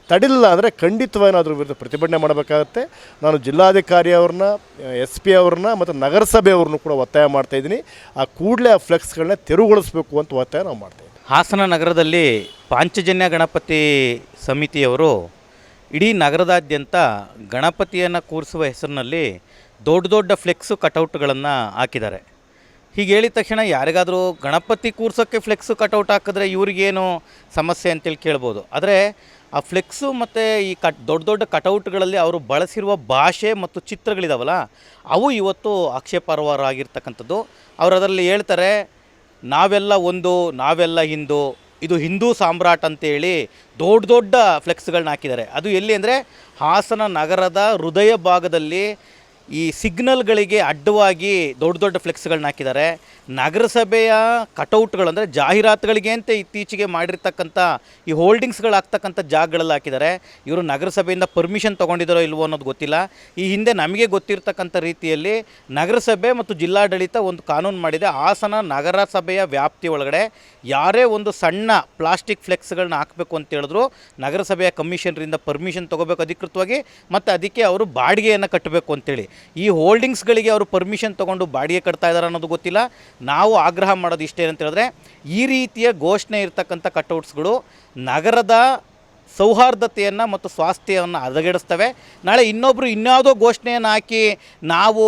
Speaker 2: ತಡಿಲ್ಲ ಅಂದರೆ ಖಂಡಿತವಾಗಿ ಅದ್ರ ವಿರುದ್ಧ ಪ್ರತಿಭಟನೆ ಮಾಡಬೇಕಾಗತ್ತೆ. ನಾನು ಜಿಲ್ಲಾಧಿಕಾರಿ ಅವ್ರನ್ನ, SP ಅವ್ರನ್ನ ಮತ್ತು ನಗರಸಭೆಯವ್ರನ್ನೂ ಕೂಡ ಒತ್ತಾಯ ಮಾಡ್ತಾಯಿದ್ದೀನಿ. ಆ ಕೂಡಲೇ ಆ ಫ್ಲೆಕ್ಸ್ಗಳನ್ನ ತೆರವುಗೊಳಿಸಬೇಕು ಅಂತ ಒತ್ತಾಯ ನಾವು ಮಾಡ್ತಾಯಿದ್ದೀವಿ.
Speaker 3: ಹಾಸನ ನಗರದಲ್ಲಿ ಪಾಂಚಜನ್ಯ ಗಣಪತಿ ಸಮಿತಿಯವರು ಇಡೀ ನಗರದಾದ್ಯಂತ ಗಣಪತಿಯನ್ನು ಕೂರಿಸುವ ಹೆಸರಿನಲ್ಲಿ ದೊಡ್ಡ ದೊಡ್ಡ ಫ್ಲೆಕ್ಸು ಕಟೌಟ್ಗಳನ್ನು ಹಾಕಿದ್ದಾರೆ. ಹೀಗೆ ಹೇಳಿದ ತಕ್ಷಣ ಯಾರಿಗಾದರೂ ಗಣಪತಿ ಕೂರ್ಸೋಕ್ಕೆ ಫ್ಲೆಕ್ಸು ಕಟೌಟ್ ಹಾಕಿದ್ರೆ ಇವ್ರಿಗೇನು ಸಮಸ್ಯೆ ಅಂತೇಳಿ ಕೇಳ್ಬೋದು. ಆದರೆ ಆ ಫ್ಲೆಕ್ಸು ಮತ್ತು ಈ ದೊಡ್ಡ ದೊಡ್ಡ ಕಟೌಟ್ಗಳಲ್ಲಿ ಅವರು ಬಳಸಿರುವ ಭಾಷೆ ಮತ್ತು ಚಿತ್ರಗಳಿದಾವಲ್ಲ, ಅವು ಇವತ್ತು ಆಕ್ಷೇಪಾರ್ಹವಾಗಿರ್ತಕ್ಕಂಥದ್ದು. ಅವರು ಅದರಲ್ಲಿ ಹೇಳ್ತಾರೆ, ನಾವೆಲ್ಲ ಒಂದು, ನಾವೆಲ್ಲ ಹಿಂದೂ, ಇದು ಹಿಂದೂ ಸಾಮ್ರಾಟ್ ಅಂತೇಳಿ ದೊಡ್ಡ ದೊಡ್ಡ ಫ್ಲೆಕ್ಸ್ಗಳನ್ನ ಹಾಕಿದ್ದಾರೆ. ಅದು ಎಲ್ಲಿ ಅಂದರೆ ಹಾಸನ ನಗರದ ಹೃದಯ ಭಾಗದಲ್ಲಿ ಈ ಸಿಗ್ನಲ್ಗಳಿಗೆ ಅಡ್ಡವಾಗಿ ದೊಡ್ಡ ದೊಡ್ಡ ಫ್ಲೆಕ್ಸ್ಗಳನ್ನ ಹಾಕಿದ್ದಾರೆ. ನಗರಸಭೆಯ ಕಟೌಟ್ಗಳು ಅಂದರೆ ಜಾಹೀರಾತುಗಳಿಗೆ ಅಂತ ಇತ್ತೀಚೆಗೆ ಮಾಡಿರ್ತಕ್ಕಂಥ ಈ ಹೋಲ್ಡಿಂಗ್ಸ್ಗಳು ಆಗ್ತಕ್ಕಂಥ ಜಾಗಗಳಲ್ಲಿ ಹಾಕಿದ್ದಾರೆ. ಇವರು ನಗರಸಭೆಯಿಂದ ಪರ್ಮಿಷನ್ ತೊಗೊಂಡಿದ್ದಾರೋ ಇಲ್ವೋ ಅನ್ನೋದು ಗೊತ್ತಿಲ್ಲ. ಈ ಹಿಂದೆ ನಮಗೆ ಗೊತ್ತಿರ್ತಕ್ಕಂಥ ರೀತಿಯಲ್ಲಿ ನಗರಸಭೆ ಮತ್ತು ಜಿಲ್ಲಾಡಳಿತ ಒಂದು ಕಾನೂನು ಮಾಡಿದೆ. ಹಾಸನ ನಗರಸಭೆಯ ವ್ಯಾಪ್ತಿ ಒಳಗಡೆ ಯಾರೇ ಒಂದು ಸಣ್ಣ ಪ್ಲಾಸ್ಟಿಕ್ ಫ್ಲೆಕ್ಸ್ಗಳನ್ನ ಹಾಕಬೇಕು ಅಂತ ಹೇಳಿದ್ರು ನಗರಸಭೆಯ ಕಮಿಷನರಿಂದ ಪರ್ಮಿಷನ್ ತೊಗೋಬೇಕು ಅಧಿಕೃತವಾಗಿ, ಮತ್ತು ಅದಕ್ಕೆ ಅವರು ಬಾಡಿಗೆಯನ್ನು ಕಟ್ಟಬೇಕು ಅಂತೇಳಿ. ಈ ಹೋಲ್ಡಿಂಗ್ಸ್ಗಳಿಗೆ ಅವರು ಪರ್ಮಿಷನ್ ತೊಗೊಂಡು ಬಾಡಿಗೆ ಕಟ್ತಾ ಇದ್ದಾರೆ ಅನ್ನೋದು ಗೊತ್ತಿಲ್ಲ. ನಾವು ಆಗ್ರಹ ಮಾಡೋದು ಇಷ್ಟೇ ಅಂತ ಹೇಳಿದ್ರೆ, ಈ ರೀತಿಯ ಘೋಷಣೆ ಇರತಕ್ಕಂಥ ಕಟೌಟ್ಸ್ಗಳು ನಗರದ ಸೌಹಾರ್ದತೆಯನ್ನು ಮತ್ತು ಸ್ವಾಸ್ಥ್ಯವನ್ನು ಹದಗೆಡಿಸ್ತವೆ. ನಾಳೆ ಇನ್ನೊಬ್ಬರು ಇನ್ಯಾವುದೋ ಘೋಷಣೆಯನ್ನು ಹಾಕಿ ನಾವು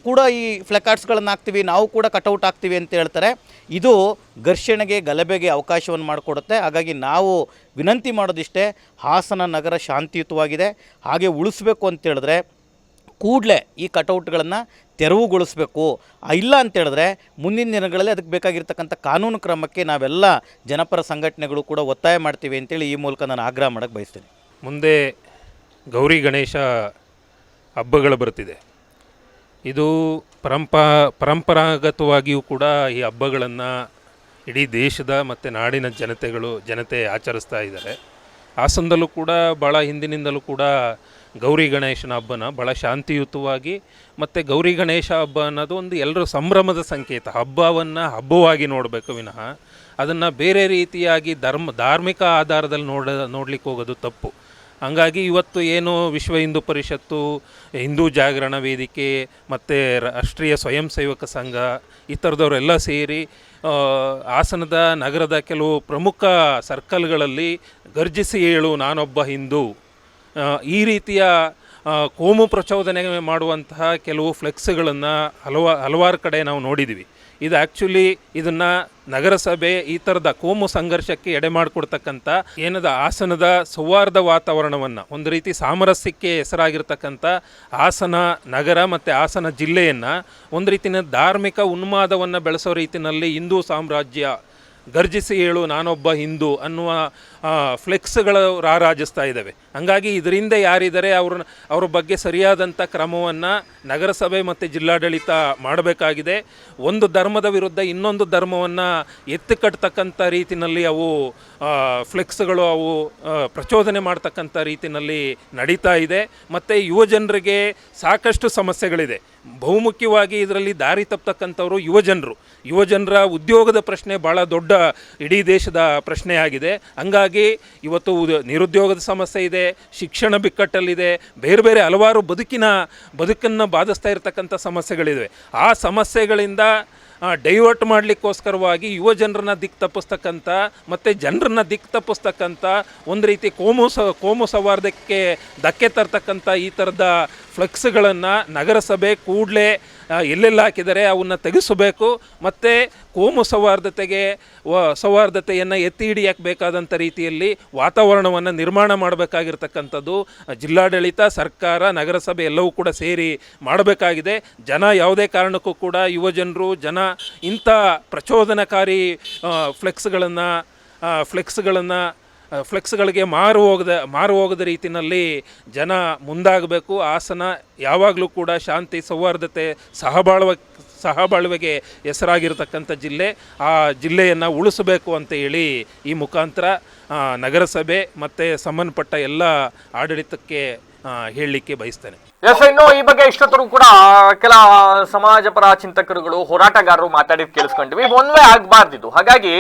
Speaker 3: ಕೂಡ ಈ ಫ್ಲೆಕಾರ್ಡ್ಸ್ಗಳನ್ನು ಹಾಕ್ತೀವಿ, ನಾವು ಕೂಡ ಕಟೌಟ್ ಹಾಕ್ತೀವಿ ಅಂತ ಹೇಳ್ತಾರೆ. ಇದು ಘರ್ಷಣೆಗೆ ಗಲಭೆಗೆ ಅವಕಾಶವನ್ನು ಮಾಡಿಕೊಡುತ್ತೆ. ಹಾಗಾಗಿ ನಾವು ವಿನಂತಿ ಮಾಡೋದಿಷ್ಟೇ, ಹಾಸನ ನಗರ ಶಾಂತಿಯುತವಾಗಿದೆ, ಹಾಗೆ ಉಳಿಸ್ಬೇಕು ಅಂತೇಳಿದ್ರೆ ಕೂಡಲೇ ಈ ಕಟೌಟ್ಗಳನ್ನು ತೆರವುಗೊಳಿಸಬೇಕು. ಇಲ್ಲ ಅಂತೇಳಿದ್ರೆ ಮುಂದಿನ ದಿನಗಳಲ್ಲಿ ಅದಕ್ಕೆ ಬೇಕಾಗಿರ್ತಕ್ಕಂಥ ಕಾನೂನು ಕ್ರಮಕ್ಕೆ ನಾವೆಲ್ಲ ಜನಪರ ಸಂಘಟನೆಗಳು ಕೂಡ ಒತ್ತಾಯ ಮಾಡ್ತೀವಿ ಅಂತೇಳಿ ಈ ಮೂಲಕ ನಾನು ಆಗ್ರಹ ಮಾಡೋಕ್ಕೆ ಬಯಸ್ತೀನಿ.
Speaker 4: ಮುಂದೆ ಗೌರಿ ಗಣೇಶ ಹಬ್ಬಗಳು ಬರ್ತಿದೆ. ಇದು ಪರಂಪರಾಗತವಾಗಿಯೂ ಕೂಡ ಈ ಹಬ್ಬಗಳನ್ನು ಇಡೀ ದೇಶದ ಮತ್ತು ನಾಡಿನ ಜನತೆ ಆಚರಿಸ್ತಾ ಇದ್ದಾರೆ. ಹಾಸನದಲ್ಲೂ ಕೂಡ ಭಾಳ ಹಿಂದಿನಿಂದಲೂ ಕೂಡ ಗೌರಿ ಗಣೇಶನ ಹಬ್ಬನ ಭಾಳ ಶಾಂತಿಯುತವಾಗಿ, ಮತ್ತು ಗೌರಿ ಗಣೇಶ ಹಬ್ಬ ಅನ್ನೋದು ಒಂದು ಎಲ್ಲರೂ ಸಂಭ್ರಮದ ಸಂಕೇತ. ಹಬ್ಬವನ್ನು ಹಬ್ಬವಾಗಿ ನೋಡಬೇಕು ವಿನಃ ಅದನ್ನು ಬೇರೆ ರೀತಿಯಾಗಿ ಧಾರ್ಮಿಕ ಆಧಾರದಲ್ಲಿ ನೋಡಲಿಕ್ಕೆ ಹೋಗೋದು ತಪ್ಪು. ಹಂಗಾಗಿ ಇವತ್ತು ಏನು ವಿಶ್ವ ಹಿಂದೂ ಪರಿಷತ್ತು, ಹಿಂದೂ ಜಾಗರಣ ವೇದಿಕೆ ಮತ್ತು ರಾಷ್ಟ್ರೀಯ ಸ್ವಯಂ ಸೇವಕ ಸಂಘ ಈ ಥರದವರೆಲ್ಲ ಸೇರಿ ಹಾಸನದ ನಗರದ ಕೆಲವು ಪ್ರಮುಖ ಸರ್ಕಲ್ಗಳಲ್ಲಿ ಗರ್ಜಿಸಿ ಹೇಳು ನಾನೊಬ್ಬ ಹಿಂದೂ, ಈ ರೀತಿಯ ಕೋಮು ಪ್ರಚೋದನೆ ಮಾಡುವಂತಹ ಕೆಲವು ಫ್ಲೆಕ್ಸ್ಗಳನ್ನು ಹಲವಾರು ಕಡೆ ನಾವು ನೋಡಿದ್ವಿ. ಇದು ಆ್ಯಕ್ಚುಲಿ ಇದನ್ನು ನಗರಸಭೆ ಈ ಥರದ ಕೋಮು ಸಂಘರ್ಷಕ್ಕೆ ಎಡೆ ಮಾಡಿಕೊಡ್ತಕ್ಕಂಥ ಹಾಸನದ ಸೌಹಾರ್ದ ವಾತಾವರಣವನ್ನು, ಒಂದು ರೀತಿ ಸಾಮರಸ್ಯಕ್ಕೆ ಹೆಸರಾಗಿರ್ತಕ್ಕಂಥ ಹಾಸನ ನಗರ ಮತ್ತು ಹಾಸನ ಜಿಲ್ಲೆಯನ್ನು ಒಂದು ರೀತಿಯ ಧಾರ್ಮಿಕ ಉನ್ಮಾದವನ್ನು ಬೆಳೆಸೋ ರೀತಿಯಲ್ಲಿ ಹಿಂದೂ ಸಾಮ್ರಾಜ್ಯ, ಗರ್ಜಿಸಿ ಹೇಳು ನಾನೊಬ್ಬ ಹಿಂದೂ ಅನ್ನುವ ಫ್ಲೆಕ್ಸ್ಗಳು ರಾರಾಜಿಸ್ತಾ ಇದ್ದಾವೆ. ಹಾಗಾಗಿ ಇದರಿಂದ ಯಾರಿದ್ದಾರೆ ಅವ್ರ ಬಗ್ಗೆ ಸರಿಯಾದಂಥ ಕ್ರಮವನ್ನು ನಗರಸಭೆ ಮತ್ತು ಜಿಲ್ಲಾಡಳಿತ ಮಾಡಬೇಕಾಗಿದೆ. ಒಂದು ಧರ್ಮದ ವಿರುದ್ಧ ಇನ್ನೊಂದು ಧರ್ಮವನ್ನು ಎತ್ತಿಕಟ್ಟತಕ್ಕಂಥ ರೀತಿಯಲ್ಲಿ ಅವು ಫ್ಲೆಕ್ಸ್ಗಳು ಅವು ಪ್ರಚೋದನೆ ಮಾಡ್ತಕ್ಕಂಥ ರೀತಿಯಲ್ಲಿ ನಡೀತಾ ಇದೆ. ಮತ್ತು ಯುವಜನರಿಗೆ ಸಾಕಷ್ಟು ಸಮಸ್ಯೆಗಳಿದೆ. ಬಹುಮುಖ್ಯವಾಗಿ ಇದರಲ್ಲಿ ದಾರಿ ತಪ್ಪತಕ್ಕಂಥವರು ಯುವಜನರ ಉದ್ಯೋಗದ ಪ್ರಶ್ನೆ ಭಾಳ ದೊಡ್ಡ ಇಡೀ ದೇಶದ ಪ್ರಶ್ನೆಯಾಗಿದೆ. ಹಂಗಾಗಿ ಇವತ್ತು ನಿರುದ್ಯೋಗದ ಸಮಸ್ಯೆ ಇದೆ, ಶಿಕ್ಷಣ ಬಿಕ್ಕಟ್ಟಲ್ಲಿದೆ, ಬೇರೆ ಹಲವಾರು ಬದುಕನ್ನು ಬಾಧಿಸ್ತಾ ಇರತಕ್ಕಂಥ ಸಮಸ್ಯೆಗಳಿವೆ. ಆ ಸಮಸ್ಯೆಗಳಿಂದ ಡೈವರ್ಟ್ ಮಾಡಲಿಕ್ಕೋಸ್ಕರವಾಗಿ ಯುವಜನರನ್ನ ದಿಕ್ಕು ತಪ್ಪಿಸ್ತಕ್ಕಂಥ ಮತ್ತು ಜನರನ್ನ ದಿಕ್ಕು ತಪ್ಪಿಸ್ತಕ್ಕಂಥ ಒಂದು ರೀತಿ ಕೋಮು ಸೌಹಾರ್ದಕ್ಕೆ ಧಕ್ಕೆ ತರ್ತಕ್ಕಂಥ ಈ ಥರದ ಫ್ಲೆಕ್ಸ್ಗಳನ್ನು ನಗರಸಭೆ ಕೂಡಲೇ ಎಲ್ಲೆಲ್ಲ ಹಾಕಿದರೆ ಅವನ್ನು ತೆಗೆಸಬೇಕು. ಮತ್ತು ಕೋಮು ಸೌಹಾರ್ದತೆಯನ್ನು ಎತ್ತಿ ಹಿಡಿಯಕ್ಕೆ ಬೇಕಾದಂಥ ರೀತಿಯಲ್ಲಿ ವಾತಾವರಣವನ್ನು ನಿರ್ಮಾಣ ಮಾಡಬೇಕಾಗಿರ್ತಕ್ಕಂಥದ್ದು ಜಿಲ್ಲಾಡಳಿತ, ಸರ್ಕಾರ, ನಗರಸಭೆ ಎಲ್ಲವೂ ಕೂಡ ಸೇರಿ ಮಾಡಬೇಕಾಗಿದೆ. ಜನ ಯಾವುದೇ ಕಾರಣಕ್ಕೂ ಕೂಡ ಯುವಜನರು ಇಂಥ ಪ್ರಚೋದನಕಾರಿ ಫ್ಲೆಕ್ಸ್ಗಳಿಗೆ ಮಾರು ಹೋಗದ ರೀತಿಯಲ್ಲಿ ಜನ ಮುಂದಾಗಬೇಕು. ಹಾಸನ ಯಾವಾಗಲೂ ಕೂಡ ಶಾಂತಿ, ಸೌಹಾರ್ದತೆ, ಸಹಬಾಳ್ವೆಗೆ ಹೆಸರಾಗಿರ್ತಕ್ಕಂಥ ಜಿಲ್ಲೆ. ಆ ಜಿಲ್ಲೆಯನ್ನು ಉಳಿಸಬೇಕು ಅಂತ ಹೇಳಿ ಈ ಮುಖಾಂತರ ನಗರಸಭೆ ಮತ್ತು ಸಂಬಂಧಪಟ್ಟ ಎಲ್ಲ ಆಡಳಿತಕ್ಕೆ ಹೇಳಲಿಕ್ಕೆ ಬಯಸ್ತೇನೆ.
Speaker 1: ಇನ್ನು ಈ ಬಗ್ಗೆ ಇಷ್ಟೊತ್ತರೂ ಕೂಡ ಕೆಲ ಸಮಾಜಪರ ಚಿಂತಕರುಗಳು, ಹೋರಾಟಗಾರರು ಮಾತಾಡಿದ್ ಕೇಳಿಸ್ಕೊಂಡ್ವಿ. ಒಂದೇ ಆಗಬಾರ್ದಿದ್ದು. ಹಾಗಾಗಿ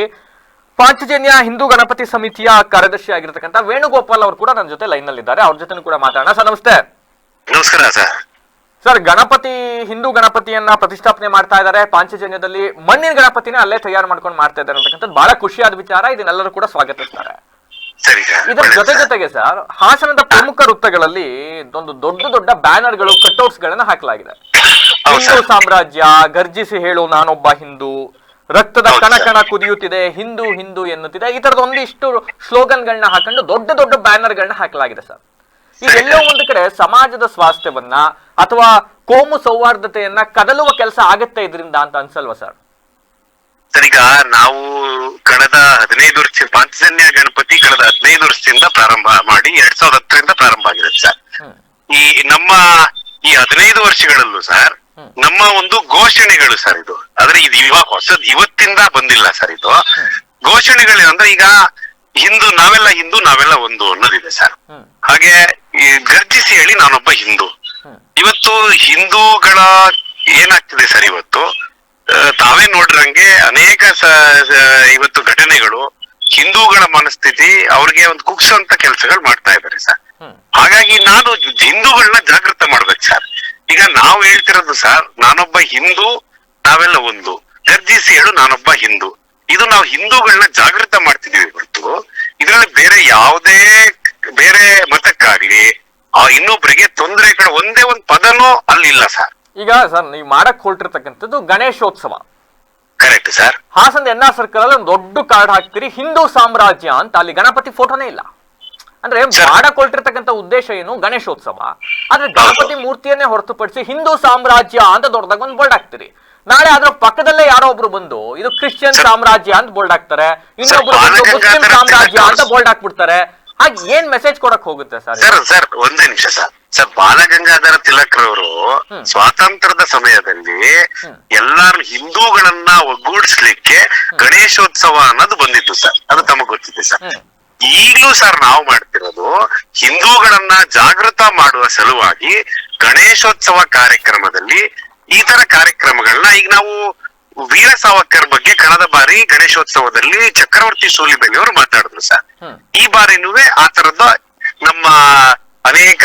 Speaker 1: ಪಾಂಚಜನ್ಯ ಹಿಂದೂ ಗಣಪತಿ ಸಮಿತಿಯ ಕಾರ್ಯದರ್ಶಿ ಆಗಿರ್ತಕ್ಕಂಥ ವೇಣುಗೋಪಾಲ್ ಅವರು ಕೂಡ ನನ್ನ ಜೊತೆ ಲೈನ್ ನಲ್ಲಿ ಇದ್ದಾರೆ. ಅವ್ರ ಜೊತೆ ಕೂಡ ಮಾತಾಡೋಣ. ಸರ್ ನಮಸ್ತೆ.
Speaker 5: ನಮಸ್ಕಾರ
Speaker 1: ಸರ್, ಹಿಂದೂ ಗಣಪತಿಯನ್ನ ಪ್ರತಿಷ್ಠಾಪನೆ ಮಾಡ್ತಾ ಇದ್ದಾರೆ. ಪಾಂಚಜನ್ಯದಲ್ಲಿ ಮಣ್ಣಿನ ಗಣಪತಿನ ಅಲ್ಲೇ ತಯಾರು ಮಾಡ್ಕೊಂಡು ಮಾಡ್ತಾ ಇದ್ದಾರೆ ಅಂತಕ್ಕಂಥದ್ದು ಬಹಳ ಖುಷಿಯಾದ ವಿಚಾರ. ಇದನ್ನೆಲ್ಲರೂ ಕೂಡ ಸ್ವಾಗತಿಸ್ತಾರೆ. ಇದರ ಜೊತೆಗೆ ಸರ್, ಹಾಸನದ ಪ್ರಮುಖ ವೃತ್ತಗಳಲ್ಲಿ ಒಂದು ದೊಡ್ಡ ಬ್ಯಾನರ್ಗಳು, ಕಟ್ಔಟ್ಸ್ ಗಳನ್ನ ಹಾಕಲಾಗಿದೆ. ಹಿಂದೂ ಸಾಮ್ರಾಜ್ಯ, ಗರ್ಜಿಸಿ ಹೇಳು ನಾನೊಬ್ಬ ಹಿಂದೂ, ರಕ್ತದ ಕಣ ಕುದಿಯುತ್ತಿದೆ, ಹಿಂದೂ ಹಿಂದೂ ಎನ್ನುತ್ತಿದೆ, ಈ ತರದ ಒಂದಿಷ್ಟು ಸ್ಲೋಗನ್ಗಳನ್ನ ಹಾಕೊಂಡು ದೊಡ್ಡ ಬ್ಯಾನರ್ಗಳನ್ನ ಹಾಕಲಾಗಿದೆ ಸರ್. ಇದೆಲ್ಲೋ ಒಂದು ಕಡೆ ಸಮಾಜದ ಸ್ವಾಸ್ಥ್ಯವನ್ನ ಅಥವಾ ಕೋಮು ಸೌಹಾರ್ದತೆಯನ್ನ ಕದಲುವ ಕೆಲಸ ಆಗತ್ತೆ ಇದರಿಂದ ಅಂತ ಅನ್ಸಲ್ವಾ ಸರ್?
Speaker 5: ಈಗ ನಾವು ಕಳೆದ 15 ವರ್ಷ ಪಾಂಚಜನ್ಯ ಗಣಪತಿ ಕಳೆದ 15 ವರ್ಷದಿಂದ ಪ್ರಾರಂಭ ಮಾಡಿ 2010ರಿಂದ ಪ್ರಾರಂಭ ಆಗಿದೆ ಸರ್. ನಮ್ಮ ಈ 15 ವರ್ಷಗಳಲ್ಲೂ ಸರ್ ನಮ್ಮ ಒಂದು ಘೋಷಣೆಗಳು ಸರ್, ಇದು ಆದ್ರೆ ಇದು ಇವತ್ತಿಂದ ಬಂದಿಲ್ಲ ಸರ್. ಇದು ಘೋಷಣೆಗಳು ಅಂದ್ರೆ ಈಗ ನಾವೆಲ್ಲ ಒಂದು ಅನ್ನೋದಿದೆ ಸರ್. ಹಾಗೆ ಈ ಗರ್ಜಿಸಿ ಹೇಳಿ ನಾನೊಬ್ಬ ಹಿಂದೂ. ಇವತ್ತು ಹಿಂದೂಗಳ ಏನಾಗ್ತಿದೆ ಸರ್, ಇವತ್ತು ತಾವೇ ನೋಡ್ರಂಗೆ ಅನೇಕ ಇವತ್ತು ಘಟನೆಗಳು ಹಿಂದೂಗಳ ಮನಸ್ಥಿತಿ ಅವ್ರಿಗೆ ಒಂದು ಕುಗ್ಸುವಂತ ಕೆಲಸಗಳು ಮಾಡ್ತಾ ಇದ್ದಾರೆ ಸರ್. ಹಾಗಾಗಿ ನಾನು ಹಿಂದೂಗಳನ್ನ ಜಾಗೃತ ಮಾಡ್ಬೇಕು ಸರ್. ಈಗ ನಾವು ಹೇಳ್ತಿರೋದು ಸರ್, ನಾನೊಬ್ಬ ಹಿಂದೂ, ನಾವೆಲ್ಲ ಒಂದು, ಗರ್ಜಿಸಿ ಹೇಳು ನಾನೊಬ್ಬ ಹಿಂದೂ. ಇದು ನಾವು ಹಿಂದೂಗಳನ್ನ ಜಾಗೃತ ಮಾಡ್ತಿದೀವಿ ಹೊರತು ಇದರಲ್ಲಿ ಬೇರೆ ಮತಕ್ಕಾಗ್ಲಿ ಇನ್ನೊಬ್ಬರಿಗೆ ತೊಂದರೆಗಳು ಒಂದೇ ಒಂದು ಪದನೂ ಅಲ್ಲಿಲ್ಲ ಸರ್.
Speaker 1: ಈಗ ಸರ್ ನೀವು ಮಾಡಕ್ ಹೊರಟಿರ್ತಕ್ಕಂಥದ್ದು ಗಣೇಶೋತ್ಸವ.
Speaker 5: Correct sir.
Speaker 1: ಹಾಸನದ NR ಸರ್ಕಲ್ ಅಲ್ಲಿ ಒಂದು ದೊಡ್ಡ ಕಾರ್ಡ್ ಹಾಕ್ತೀರಿ, ಹಿಂದೂ ಸಾಮ್ರಾಜ್ಯ ಅಂತ. ಅಲ್ಲಿ ಗಣಪತಿ ಫೋಟೋನೇ ಇಲ್ಲ. ಅಂದ್ರೆ ಮಾಡಕ್ ಹೊರಟಿರ್ತಕ್ಕಂಥ ಉದ್ದೇಶ ಏನು? ಗಣೇಶೋತ್ಸವ. ಆದ್ರೆ ಗಣಪತಿ ಮೂರ್ತಿಯನ್ನೇ ಹೊರತುಪಡಿಸಿ ಹಿಂದೂ ಸಾಮ್ರಾಜ್ಯ ಅಂತ ದೊಡ್ಡದಾಗ ಒಂದು ಬೋರ್ಡ್ ಹಾಕ್ತೀರಿ. ನಾಳೆ ಅದ್ರ ಪಕ್ಕದಲ್ಲೇ ಯಾರೋ ಒಬ್ರು ಬಂದು ಇದು ಕ್ರಿಶ್ಚಿಯನ್ ಸಾಮ್ರಾಜ್ಯ ಅಂತ ಬೋರ್ಡ್ ಹಾಕ್ತಾರೆ, ಇನ್ನೊಬ್ರು ಬಂದು ಮುಸ್ಲಿಂ ಸಾಮ್ರಾಜ್ಯ ಅಂತ ಬೋರ್ಡ್ ಹಾಕ್ಬಿಡ್ತಾರೆ. ಹಾಗೆ ಏನ್ ಮೆಸೇಜ್ ಕೊಡಕ್ ಹೋಗುತ್ತೆ ಸರ್?
Speaker 5: ಸರ್ ಒಂದೇ ನಿಮಿಷ ಸರ್ ಬಾಲಗಂಗಾಧರ ತಿಲಕ್ರವರು ಸ್ವಾತಂತ್ರ್ಯದ ಸಮಯದಲ್ಲಿ ಎಲ್ಲಾರು ಹಿಂದೂಗಳನ್ನ ಒಗ್ಗೂಡಿಸ್ಲಿಕ್ಕೆ ಗಣೇಶೋತ್ಸವ ಅನ್ನೋದು ಬಂದಿತ್ತು ಸರ್. ಅದು ತಮಗ್ ಗೊತ್ತಿದೆ ಸರ್. ಈಗಲೂ ಸರ್ ನಾವು ಮಾಡ್ತಿರೋದು ಹಿಂದೂಗಳನ್ನ ಜಾಗೃತ ಮಾಡುವ ಸಲುವಾಗಿ ಗಣೇಶೋತ್ಸವ ಕಾರ್ಯಕ್ರಮದಲ್ಲಿ ಈ ತರ ಕಾರ್ಯಕ್ರಮಗಳನ್ನ ಈಗ ನಾವು ವೀರ ಸಾವರ್ಕರ್ ಬಗ್ಗೆ ಕಳೆದ ಬಾರಿ ಗಣೇಶೋತ್ಸವದಲ್ಲಿ ಚಕ್ರವರ್ತಿ ಸೂಲಿಬೆಲೆಯವರು ಮಾತಾಡಿದ್ರು ಸರ್. ಈ ಬಾರಿನೂ ಆ ತರದ ನಮ್ಮ ಅನೇಕ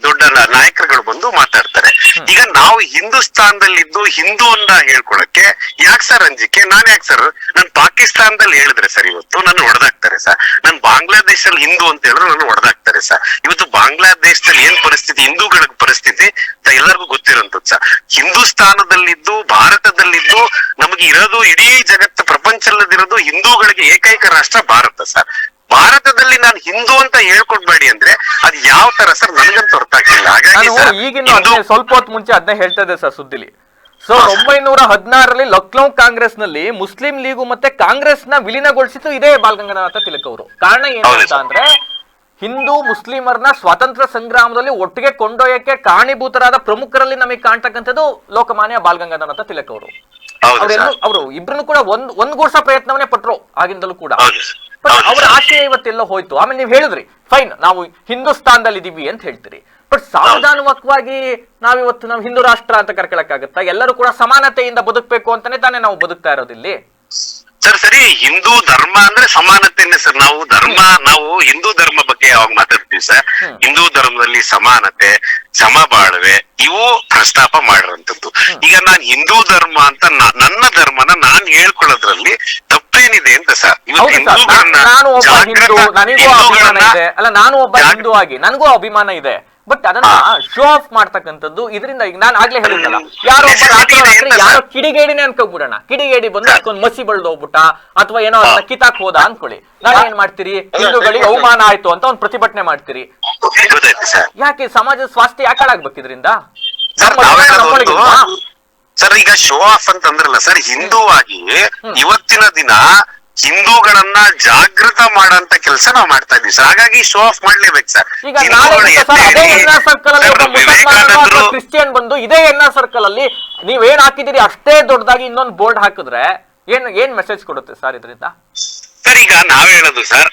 Speaker 5: ದೊಡ್ಡ ನಾಯಕರುಗಳು ಬಂದು ಮಾತಾಡ್ತಾರೆ. ಈಗ ನಾವು ಹಿಂದೂಸ್ತಾನದಲ್ಲಿದ್ದು ಹಿಂದೂವನ್ನ ಹೇಳ್ಕೊಳಕ್ಕೆ ಯಾಕೆ ಸರ್ ಅಂಜಿಕೆ? ನಾನ್ ಯಾಕೆ ಸರ್? ನಾನ್ ಪಾಕಿಸ್ತಾನದಲ್ಲಿ ಹೇಳಿದ್ರೆ ಸರ್ ಇವತ್ತು ನನ್ನ ಹೊಡೆದಾಕ್ತಾರೆ ಸರ್. ನಾನ್ ಬಾಂಗ್ಲಾದೇಶದಲ್ಲಿ ಹಿಂದೂ ಅಂತ ಹೇಳಿದ್ರೆ ನನ್ನ ಹೊಡೆದಾಕ್ತಾರೆ ಸರ್. ಇವತ್ತು ಬಾಂಗ್ಲಾದೇಶದಲ್ಲಿ ಏನ್ ಪರಿಸ್ಥಿತಿ, ಹಿಂದೂಗಳ ಪರಿಸ್ಥಿತಿ ಎಲ್ಲರಿಗೂ ಗೊತ್ತಿರೋಂಥದ್ದು ಸರ್. ಹಿಂದೂಸ್ತಾನದಲ್ಲಿದ್ದು ಭಾರತದಲ್ಲಿದ್ದು ನಮಗೆ ಇರೋದು ಇಡೀ ಜಗತ್ತು ಪ್ರಪಂಚದಲ್ಲಿರೋದು ಹಿಂದೂಗಳಿಗೆ ಏಕೈಕ ರಾಷ್ಟ್ರ ಭಾರತ ಸರ್. ಭಾರತದಲ್ಲಿ ನಾನು ಹಿಂದೂ ಅಂತ ಹೇಳ್ಕೊಡ್ಬೇಡಿ ಅಂದ್ರೆ ಅದು ಯಾವ ತರ ಸರ್? ನನ್ಗಂತೂ ಅರ್ಥ ಆಗ್ತಿಲ್ಲ. ಹಾಗಾಗಿ
Speaker 1: ಈಗಿನ ಸ್ವಲ್ಪ ಹೊತ್ತು ಮುಂಚೆ ಅದನ್ನೇ ಹೇಳ್ತಾ ಇದೆ ಸರ್ ಸುದ್ದಿಲಿ. 1916ರಲ್ಲಿ ಲಕ್ನೋ ಕಾಂಗ್ರೆಸ್ ನಲ್ಲಿ ಮುಸ್ಲಿಂ ಲೀಗು ಮತ್ತೆ ಕಾಂಗ್ರೆಸ್ ನ ವಿಲೀನಗೊಳಿಸಿದ್ದು ಇದೇ ಬಾಲಗಂಗಾಧರ ತಿಲಕ್ ಅವರು. ಕಾರಣ ಏನು ಅಂತ ಅಂದ್ರೆ ಹಿಂದೂ ಮುಸ್ಲಿಮರನ್ನ ಸ್ವಾತಂತ್ರ್ಯ ಸಂಗ್ರಾಮದಲ್ಲಿ ಒಟ್ಟಿಗೆ ಕೊಂಡೊಯ್ಯಕ್ಕೆ ಕಾರಣೀಭೂತರಾದ ಪ್ರಮುಖರಲ್ಲಿ ನಮಗೆ ಕಾಣ್ತಕ್ಕಂಥದ್ದು ಲೋಕಮಾನ್ಯ ಬಾಲಗಂಗಾಧರ ತಿಲಕ್ ಅವರು. ಅವರು ಇಬ್ರು ಕೂಡ ಒಂದ್ಗೂಡ್ಸೋ ಪ್ರಯತ್ನವನ್ನೇ ಪಟ್ರು ಆಗಿಂದಲೂ ಕೂಡ. ಅವರ ಆಶಯ ಇವತ್ತೆಲ್ಲ ಹೋಯ್ತು. ಆಮೇಲೆ ನೀವು ಹೇಳಿದ್ರಿ ಫೈನ್, ನಾವು ಹಿಂದೂಸ್ತಾನದಲ್ಲಿ ಇದೀವಿ ಅಂತ ಹೇಳ್ತೀರಿ. ಬಟ್ ಸಾಂವಿಧಾನಿಕವಾಗಿ ನಾವಿವತ್ತು ನಾವು ಹಿಂದೂ ರಾಷ್ಟ್ರ ಅಂತ ಕರ್ಕೊಳಕ್ಕಾಗತ್ತಾ? ಎಲ್ಲರೂ ಕೂಡ ಸಮಾನತೆಯಿಂದ ಬದುಕಬೇಕು ಅಂತಾನೆ ತಾನೇ ನಾವು ಬದುಕ್ತಾ ಇರೋದಿಲ್ಲಿ
Speaker 5: ಸರ್. ಸರಿ, ಹಿಂದೂ ಧರ್ಮ ಅಂದ್ರೆ ಸಮಾನತೆನೇ ಸರ್. ನಾವು ಹಿಂದೂ ಧರ್ಮ ಬಗ್ಗೆ ಯಾವಾಗ ಮಾತಾಡ್ತೀವಿ ಸರ್, ಹಿಂದೂ ಧರ್ಮದಲ್ಲಿ ಸಮಾನತೆ, ಸಮಬಾಳ್ವೆ ಇವು ಪ್ರಸ್ತಾಪ ಮಾಡಿರೋಂಥದ್ದು. ಈಗ ನಾನ್ ಹಿಂದೂ ಧರ್ಮ ಅಂತ ನನ್ನ ಧರ್ಮನ ನಾನ್ ಹೇಳ್ಕೊಳ್ಳೋದ್ರಲ್ಲಿ ತಪ್ಪೇನಿದೆ ಅಂತ ಸರ್.
Speaker 1: ನಾನು ಒಬ್ಬ ಹಿಂದೂ ಆಗಿ ನನಗೂ ಅಭಿಮಾನ ಇದೆ. ಬಟ್ ಅದನ್ನ ಶೋ ಆಫ್ ಮಾಡ್ತಕ್ಕಂಥದ್ದು ಇದರಿಂದ ಈಗ ನಾನು ಆಗ್ಲೇ ಹೇಳಿದ್ದಲ್ಲ, ಯಾರೋ ಯಾರೋ ಕಿಡಿಗೇಡಿನೇ ಅನ್ಕೋಬಿಡೋಣ, ಕಿಡಿಗೇಡಿ ಬಂದು ಅದಕ್ಕೊಂದು ಮಸಿ ಬಳ್ದು ಹೋಗ್ಬಿಟ್ಟ ಅಥವಾ ಏನೋ ಅದನ್ನ ಕಿತಾಕ್ ಹೋದ ಅನ್ಕೊಳ್ಳಿ, ನಾನು ಏನ್ ಮಾಡ್ತೀರಿ? ಹಿಂದೂಗಳಿಗೆ ಅವಮಾನ ಆಯ್ತು ಅಂತ ಒಂದು ಪ್ರತಿಭಟನೆ ಮಾಡ್ತೀರಿ. ಯಾಕೆ ಸಮಾಜದ ಸ್ವಾಸ್ಥ್ಯ ಯಾಕೆ ಹಾಳಾಗ್ಬೇಕು ಇದರಿಂದ?
Speaker 5: ಸರ್ ಈಗ ಶೋ ಆಫ್ ಅಂತಂದ್ರಲ್ಲ ಸರ್, ಹಿಂದೂ ಆಗಿ ಇವತ್ತಿನ ದಿನ ಹಿಂದೂಗಳನ್ನ ಜಾಗೃತ ಮಾಡಂತ ಕೆಲಸ ನಾವು ಮಾಡ್ತಾ ಇದೀವಿ ಸರ್. ಹಾಗಾಗಿ ಶೋ ಆಫ್ ಮಾಡ್ಲೇಬೇಕು ಸರ್.
Speaker 1: ಕ್ರಿಶ್ಚಿಯನ್ ಬಂದು ಇದೇ NR ಸರ್ಕಲ್ ಅಲ್ಲಿ ನೀವೇನ್ ಹಾಕಿದಿರಿ ಅಷ್ಟೇ ದೊಡ್ಡದಾಗಿ ಇನ್ನೊಂದು ಬೋರ್ಡ್ ಹಾಕಿದ್ರೆ ಏನ್ ಮೆಸೇಜ್ ಕೊಡುತ್ತೆ ಸರ್ ಇದರಿಂದ?
Speaker 5: ಸರ್ ಈಗ ನಾವ್ ಹೇಳೋದು ಸರ್,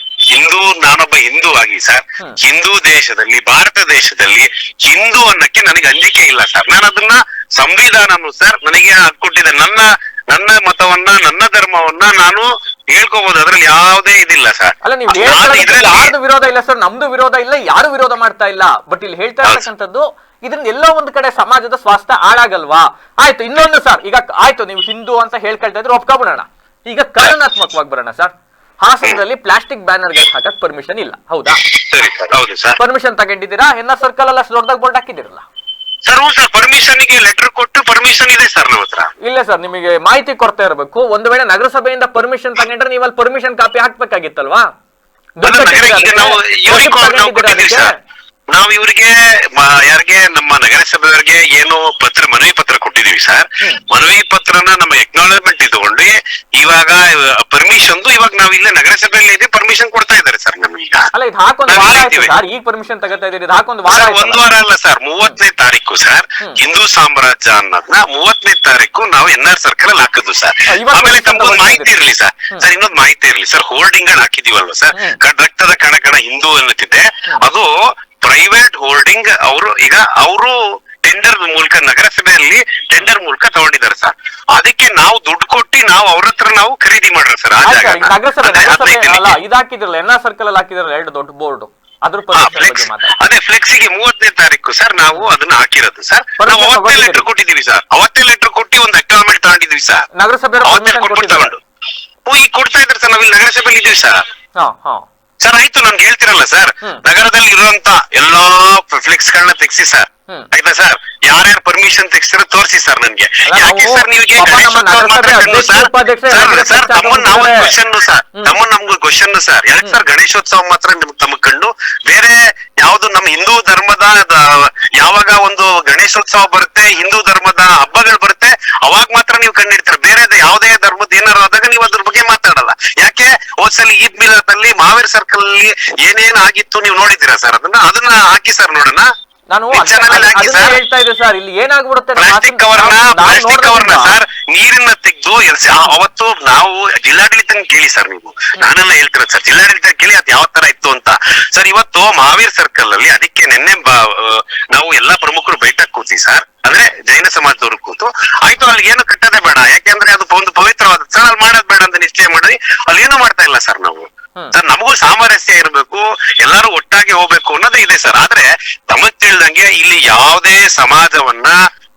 Speaker 5: ನಾನೊಬ್ಬ ಹಿಂದೂ ಆಗಿ ಸರ್, ಹಿಂದೂ ದೇಶದಲ್ಲಿ ಭಾರತ ದೇಶದಲ್ಲಿ ಹಿಂದೂ ಅನ್ನಕ್ಕೆ ನನಗೆ ಅಂಜಿಕೆ ಇಲ್ಲ ಸರ್. ನಾನು ಅದನ್ನ ಸಂವಿಧಾನನು ಸರ್ ನನಗೆ ಕೊಟ್ಟಿದೆ. ನನ್ನ ಮತವನ್ನ ನನ್ನ ಧರ್ಮವನ್ನ ನಾನು ಹೇಳ್ಕೋಬಹುದು, ಅದ್ರಲ್ಲಿ ಯಾವುದೇ ಇದಿಲ್ಲ ಸರ್.
Speaker 1: ಅಲ್ಲ, ನೀವು ಯಾರ್ದು ವಿರೋಧ ಇಲ್ಲ ಸರ್, ನಮ್ದು ವಿರೋಧ ಇಲ್ಲ, ಯಾರು ವಿರೋಧ ಮಾಡ್ತಾ ಇಲ್ಲ. ಬಟ್ ಇಲ್ಲಿ ಹೇಳ್ತಾ ಇರ್ತಕ್ಕಂಥದ್ದು ಇದರಿಂದ ಎಲ್ಲೋ ಒಂದ್ ಕಡೆ ಸಮಾಜದ ಸ್ವಾಸ್ಥ್ಯ ಹಾಳಾಗಲ್ವಾ? ಆಯ್ತು, ಇನ್ನೊಂದು ಸರ್, ಈಗ ಆಯ್ತು ನೀವು ಹಿಂದೂ ಅಂತ ಹೇಳ್ಕೊಳ್ತಾ ಇದ್ರೆ ಒಪ್ಕೊಬಿಡೋಣ. ಈಗ ಕಾನೂನಾತ್ಮಕವಾಗಿ ಬರೋಣ ಸರ್. ಹಾಸನದಲ್ಲಿ ಪ್ಲಾಸ್ಟಿಕ್ ಬ್ಯಾನರ್ಗಳು ಹಾಕಕ್ ಪರ್ಮಿಷನ್ ಇಲ್ಲ, ಹೌದಾ? ಪರ್ಮಿಷನ್ ತಗೊಂಡಿದ್ದೀರಾ? NR ಸರ್ಕಲ್ ಅಲ್ಲ ದೊಡ್ಡದಾಗ ಬೋರ್ಡ್ ಹಾಕಿದಿರಲ್ಲ
Speaker 5: ಸರ್. ಪರ್ಮಿಷನ್ಗೆ ಲೆಟರ್ ಕೊಟ್ಟು ಪರ್ಮಿಷನ್ ಇದೆ ಸರ್ ನಮ್ಮ ಹತ್ರ.
Speaker 1: ಇಲ್ಲ ಸರ್, ನಿಮಗೆ ಮಾಹಿತಿ ಕೊಡ್ತಾ ಇರಬೇಕು. ಒಂದು ವೇಳೆ ನಗರಸಭೆಯಿಂದ ಪರ್ಮಿಷನ್ ತಗೊಂಡ್ರೆ ನೀವು ಅಲ್ಲಿ ಪರ್ಮಿಷನ್ ಕಾಪಿ ಹಾಕ್ಬೇಕಾಗಿತ್ತಲ್ವಾ?
Speaker 5: ನಾವು ಇವರಿಗೆ ಯಾರಿಗೆ ನಮ್ಮ ನಗರಸಭೆಯವರಿಗೆ ಏನು ಮನವಿ ಪತ್ರ ಕೊಟ್ಟಿದೀವಿ ಸರ್. ಮನವಿ ಪತ್ರನ ನಮ್ಮ ಎಕ್ನಾಲಜ್ಮೆಂಟ್ ಇಟ್ಕೊಂಡು ಇವಾಗ ಪರ್ಮಿಷನ್ ಇವಾಗ ನಾವು ಇಲ್ಲೇ ನಗರಸಭೆಯಲ್ಲಿ ಇದೆ ಪರ್ಮಿಷನ್ ಕೊಡ್ತಾ ಇದ್ದಾರೆ ಸರ್ ನಮಗೀಗ.
Speaker 1: ಅಲ್ಲ, ಇದು ಹಾಕೊಂದು ವಾರ ಆಯ್ತು ಸರ್, ಈಗ ಪರ್ಮಿಷನ್ ತಗೋತಾ ಇದ್ದೀರಿ. ಇದು ಹಾಕೊಂದು ವಾರ,
Speaker 5: ಒಂದು ವಾರ ಅಲ್ಲ ಸರ್, 30ನೇ ತಾರೀಕು ಸರ್. ಹಿಂದೂ ಸಾಮ್ರಾಜ್ಯ ಅನ್ನೋದನ್ನ 30ನೇ ತಾರೀಕು ನಾವು NR ಸರ್ಕಲ್ ಅಲ್ಲಿ ಹಾಕಿದ್ವು ಸರ್. ಆಮೇಲೆ ತಮ್ಗೊಂದು ಮಾಹಿತಿ ಇರ್ಲಿ ಸರ್, ಇನ್ನೊಂದು ಮಾಹಿತಿ ಇರ್ಲಿ ಸರ್, ಹೋರ್ಡಿಂಗ್ ಗಳು ಹಾಕಿದೀವಲ್ವ ಸರ್, ರಕ್ತದ ಕಣ ಕಣ ಹಿಂದೂ ಅನ್ನುತ್ತಿದೆ, ಅದು ಪ್ರೈವೇಟ್ ಹೋಲ್ಡಿಂಗ್. ಅವರು ಟೆಂಡರ್ ಮೂಲಕ ನಗರಸಭೆಯಲ್ಲಿ ಟೆಂಡರ್ ಮೂಲಕ ತಗೊಂಡಿದ್ದಾರೆ ಸರ್. ಅದಕ್ಕೆ ನಾವು ದುಡ್ಡು ಕೊಟ್ಟು ನಾವು ಅವ್ರ ಹತ್ರ ನಾವು ಖರೀದಿ ಮಾಡ್ರ ಸರ್.
Speaker 1: ಇದಾಕಿದ್ರಲ್ಲ NR ಸರ್ಕಲ್ ಅಲ್ಲಿ ಹಾಕಿದ್ರಲ್ಲ ಎರಡು ದೊಡ್ಡ ಬೋರ್ಡ್, ಅದ್ರ
Speaker 5: ಅದೇ ಫ್ಲೆಕ್ಸಿಗೆ 30ನೇ ತಾರೀಕು ಸರ್ ನಾವು ಅದನ್ನ ಹಾಕಿರೋದು ಸರ್. ನಾವು ಅವತ್ತೇ ಲೆಟರ್ ಕೊಟ್ಟಿದೀವಿ ಸರ್. ಅವತ್ತೇ ಲೆಟರ್ ಕೊಟ್ಟು ಒಂದು ಅಕ್ನಾಲ್ಜ್ಮೆಂಟ್ ತಗೊಂಡಿದ್ವಿ ಸರ್.
Speaker 1: ನಗರಸಭೆ
Speaker 5: ತಗೊಂಡು ಈಗ ಕೊಡ್ತಾ ಇದ್ದಾರೆ ಸರ್. ನಾವಿಲ್ಲಿ ನಗರಸಭೆಯಲ್ಲಿ ಇದೀವಿ ಸರ್ ಸರ್ ಆಯ್ತು ನನ್ಗೆ ಹೇಳ್ತಿರಲ್ಲ ಸರ್, ನಗರದಲ್ಲಿ ಇರುವಂತ ಎಲ್ಲಾ ಫ್ಲೆಕ್ಸ್ ಗಳನ್ನ ತೆಗ್ಸಿ ಸರ್, ಆಯ್ತಾ ಸರ್, ಯಾರ್ಯಾರು ಪರ್ಮಿಷನ್ ತೆಗ್ಸಿರೋ ತೋರಿಸಿ ಸರ್ ನನ್ಗೆ. ಯಾಕೆ ಸರ್ ನೀವಿಗೆ ನಮ್ಗೆ ಕ್ವಶನ್ ಸರ್, ಯಾಕೆ ಸರ್ ಗಣೇಶೋತ್ಸವ ಮಾತ್ರ ನಿಮ್ಗೆ ತಮ್ಮ ಕಂಡು ಬೇರೆ ಯಾವ್ದು ನಮ್ಮ ಹಿಂದೂ ಧರ್ಮದ ಯಾವಾಗ ಒಂದು ಗಣೇಶೋತ್ಸವ ಬರುತ್ತೆ, ಹಿಂದೂ ಧರ್ಮದ ಹಬ್ಬಗಳು ಬರುತ್ತೆ, ಅವಾಗ ಮಾತ್ರ ನೀವು ಕಂಡಿಡ್ತೀರ. ಬೇರೆ ಯಾವುದೇ ಧರ್ಮದ ಏನಾರು ಆದಾಗ ನೀವು ಅದ್ರ ಬಗ್ಗೆ ಮಾತಾಡಲ್ಲ. ಯಾಕೆ ಹೋದ್ಸಲ ಈದ್ ಮಿಲಾದಲ್ಲಿ ಮಹಾವೀರ್ ಸರ್ಕಲ್ ಅಲ್ಲಿ ಏನೇನ್ ಆಗಿತ್ತು ನೀವು ನೋಡಿದ್ದೀರಾ ಸರ್? ಅದನ್ನ ಹಾಕಿ ಸರ್ ನೋಡೋಣ.
Speaker 1: ನಾನು ಹೇಳ್ತಾ ಇದ್ದೆ ಸರ್, ಇಲ್ಲಿ ಏನಾಗ್ಬಿಡುತ್ತೆ,
Speaker 5: ಪ್ಲಾಸ್ಟಿಕ್ ಕವರ್ನ ಸರ್ ನೀರಿನ ತೆಗೆದು ಅವತ್ತು ನಾವು ಜಿಲ್ಲಾಡಳಿತ ಕೇಳಿ ಸರ್, ನೀವು ನಾನೆಲ್ಲ ಹೇಳ್ತಿರೋದು ಸರ್, ಜಿಲ್ಲಾಡಳಿತ ಕೇಳಿ ಅದ್ ಯಾವ ತರ ಇತ್ತು ಅಂತ ಸರ್. ಇವತ್ತು ಮಹಾವೀರ್ ಸರ್ಕಲ್ ಅಲ್ಲಿ ಅದಕ್ಕೆ ನಿನ್ನೆ ನಾವು ಎಲ್ಲಾ ಪ್ರಮುಖರು ಬೈಠಕ್ ಕೂತಿ ಸರ್, ಅಂದ್ರೆ ಜೈನ ಸಮಾಜದವ್ರು ಕೂತು, ಆಯ್ತು ಅಲ್ಲಿ ಏನು ಕಟ್ಟೋದೇ ಬೇಡ, ಯಾಕೆಂದ್ರೆ ಅದು ಒಂದು ಪವಿತ್ರವಾದ ಸರ್, ಅಲ್ಲಿ ಮಾಡೋದ್ ಬೇಡ ಅಂತ ನಿಶ್ಚಯ ಮಾಡಿ ಅಲ್ಲಿ ಏನು ಮಾಡ್ತಾ ಇಲ್ಲ ಸರ್ ನಾವು. ಸರ್ ನಮಗೂ ಸಾಮರಸ್ಯ ಇರಬೇಕು, ಎಲ್ಲಾರು ಒಟ್ಟಾಗಿ ಹೋಗ್ಬೇಕು ಅನ್ನೋದೇ ಇದೆ ಸರ್. ಆದ್ರೆ ತಮಗ್ ತಿಳಿದಂಗೆ ಇಲ್ಲಿ ಯಾವುದೇ ಸಮಾಜವನ್ನ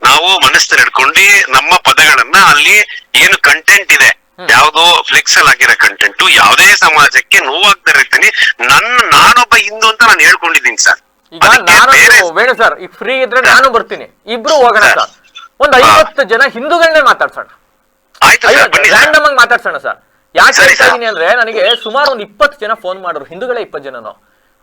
Speaker 5: ನಾವು ಮನಸ್ಸಲ್ಲಿ ಇಟ್ಕೊಂಡು ನಮ್ಮ ಪದಗಳನ್ನ ಅಲ್ಲಿ ಏನು ಕಂಟೆಂಟ್ ಇದೆ, ಯಾವ್ದೋ ಫ್ಲೆಕ್ಸ್ ಅಲ್ಲಿ ಆಗಿರೋ ಕಂಟೆಂಟ್ ಯಾವುದೇ ಸಮಾಜಕ್ಕೆ ನೋವಾಗ್ತಾ ಇರ್ತೀನಿ. ನಾನೊಬ್ಬ ಹಿಂದೂ ಅಂತ ನಾನು ಹೇಳ್ಕೊಂಡಿದ್ದೀನಿ ಸರ್.
Speaker 1: ಈಗ ನಾನು ವೇಣು ಸರ್, ಈಗ ಫ್ರೀ ಇದ್ರೆ ನಾನು ಬರ್ತೀನಿ, ಇಬ್ರು ಹೋಗೋಣ ಸರ್. ಒಂದ್ 50 ಜನ ಹಿಂದೂಗಳನ್ನೇ ಮಾತಾಡ್ಸೋಣ, ರ್ಯಾಂಡಮ್ ಆಗಿ ಮಾತಾಡ್ಸೋಣ ಸರ್. ಯಾಕೆ ಹೇಳ್ತಾ ಇದೀನಿ ಅಂದ್ರೆ, ನನಗೆ ಸುಮಾರು ಒಂದು 20 ಜನ ಫೋನ್ ಮಾಡೋರು, ಹಿಂದೂಗಳೇ 20 ಜನನು.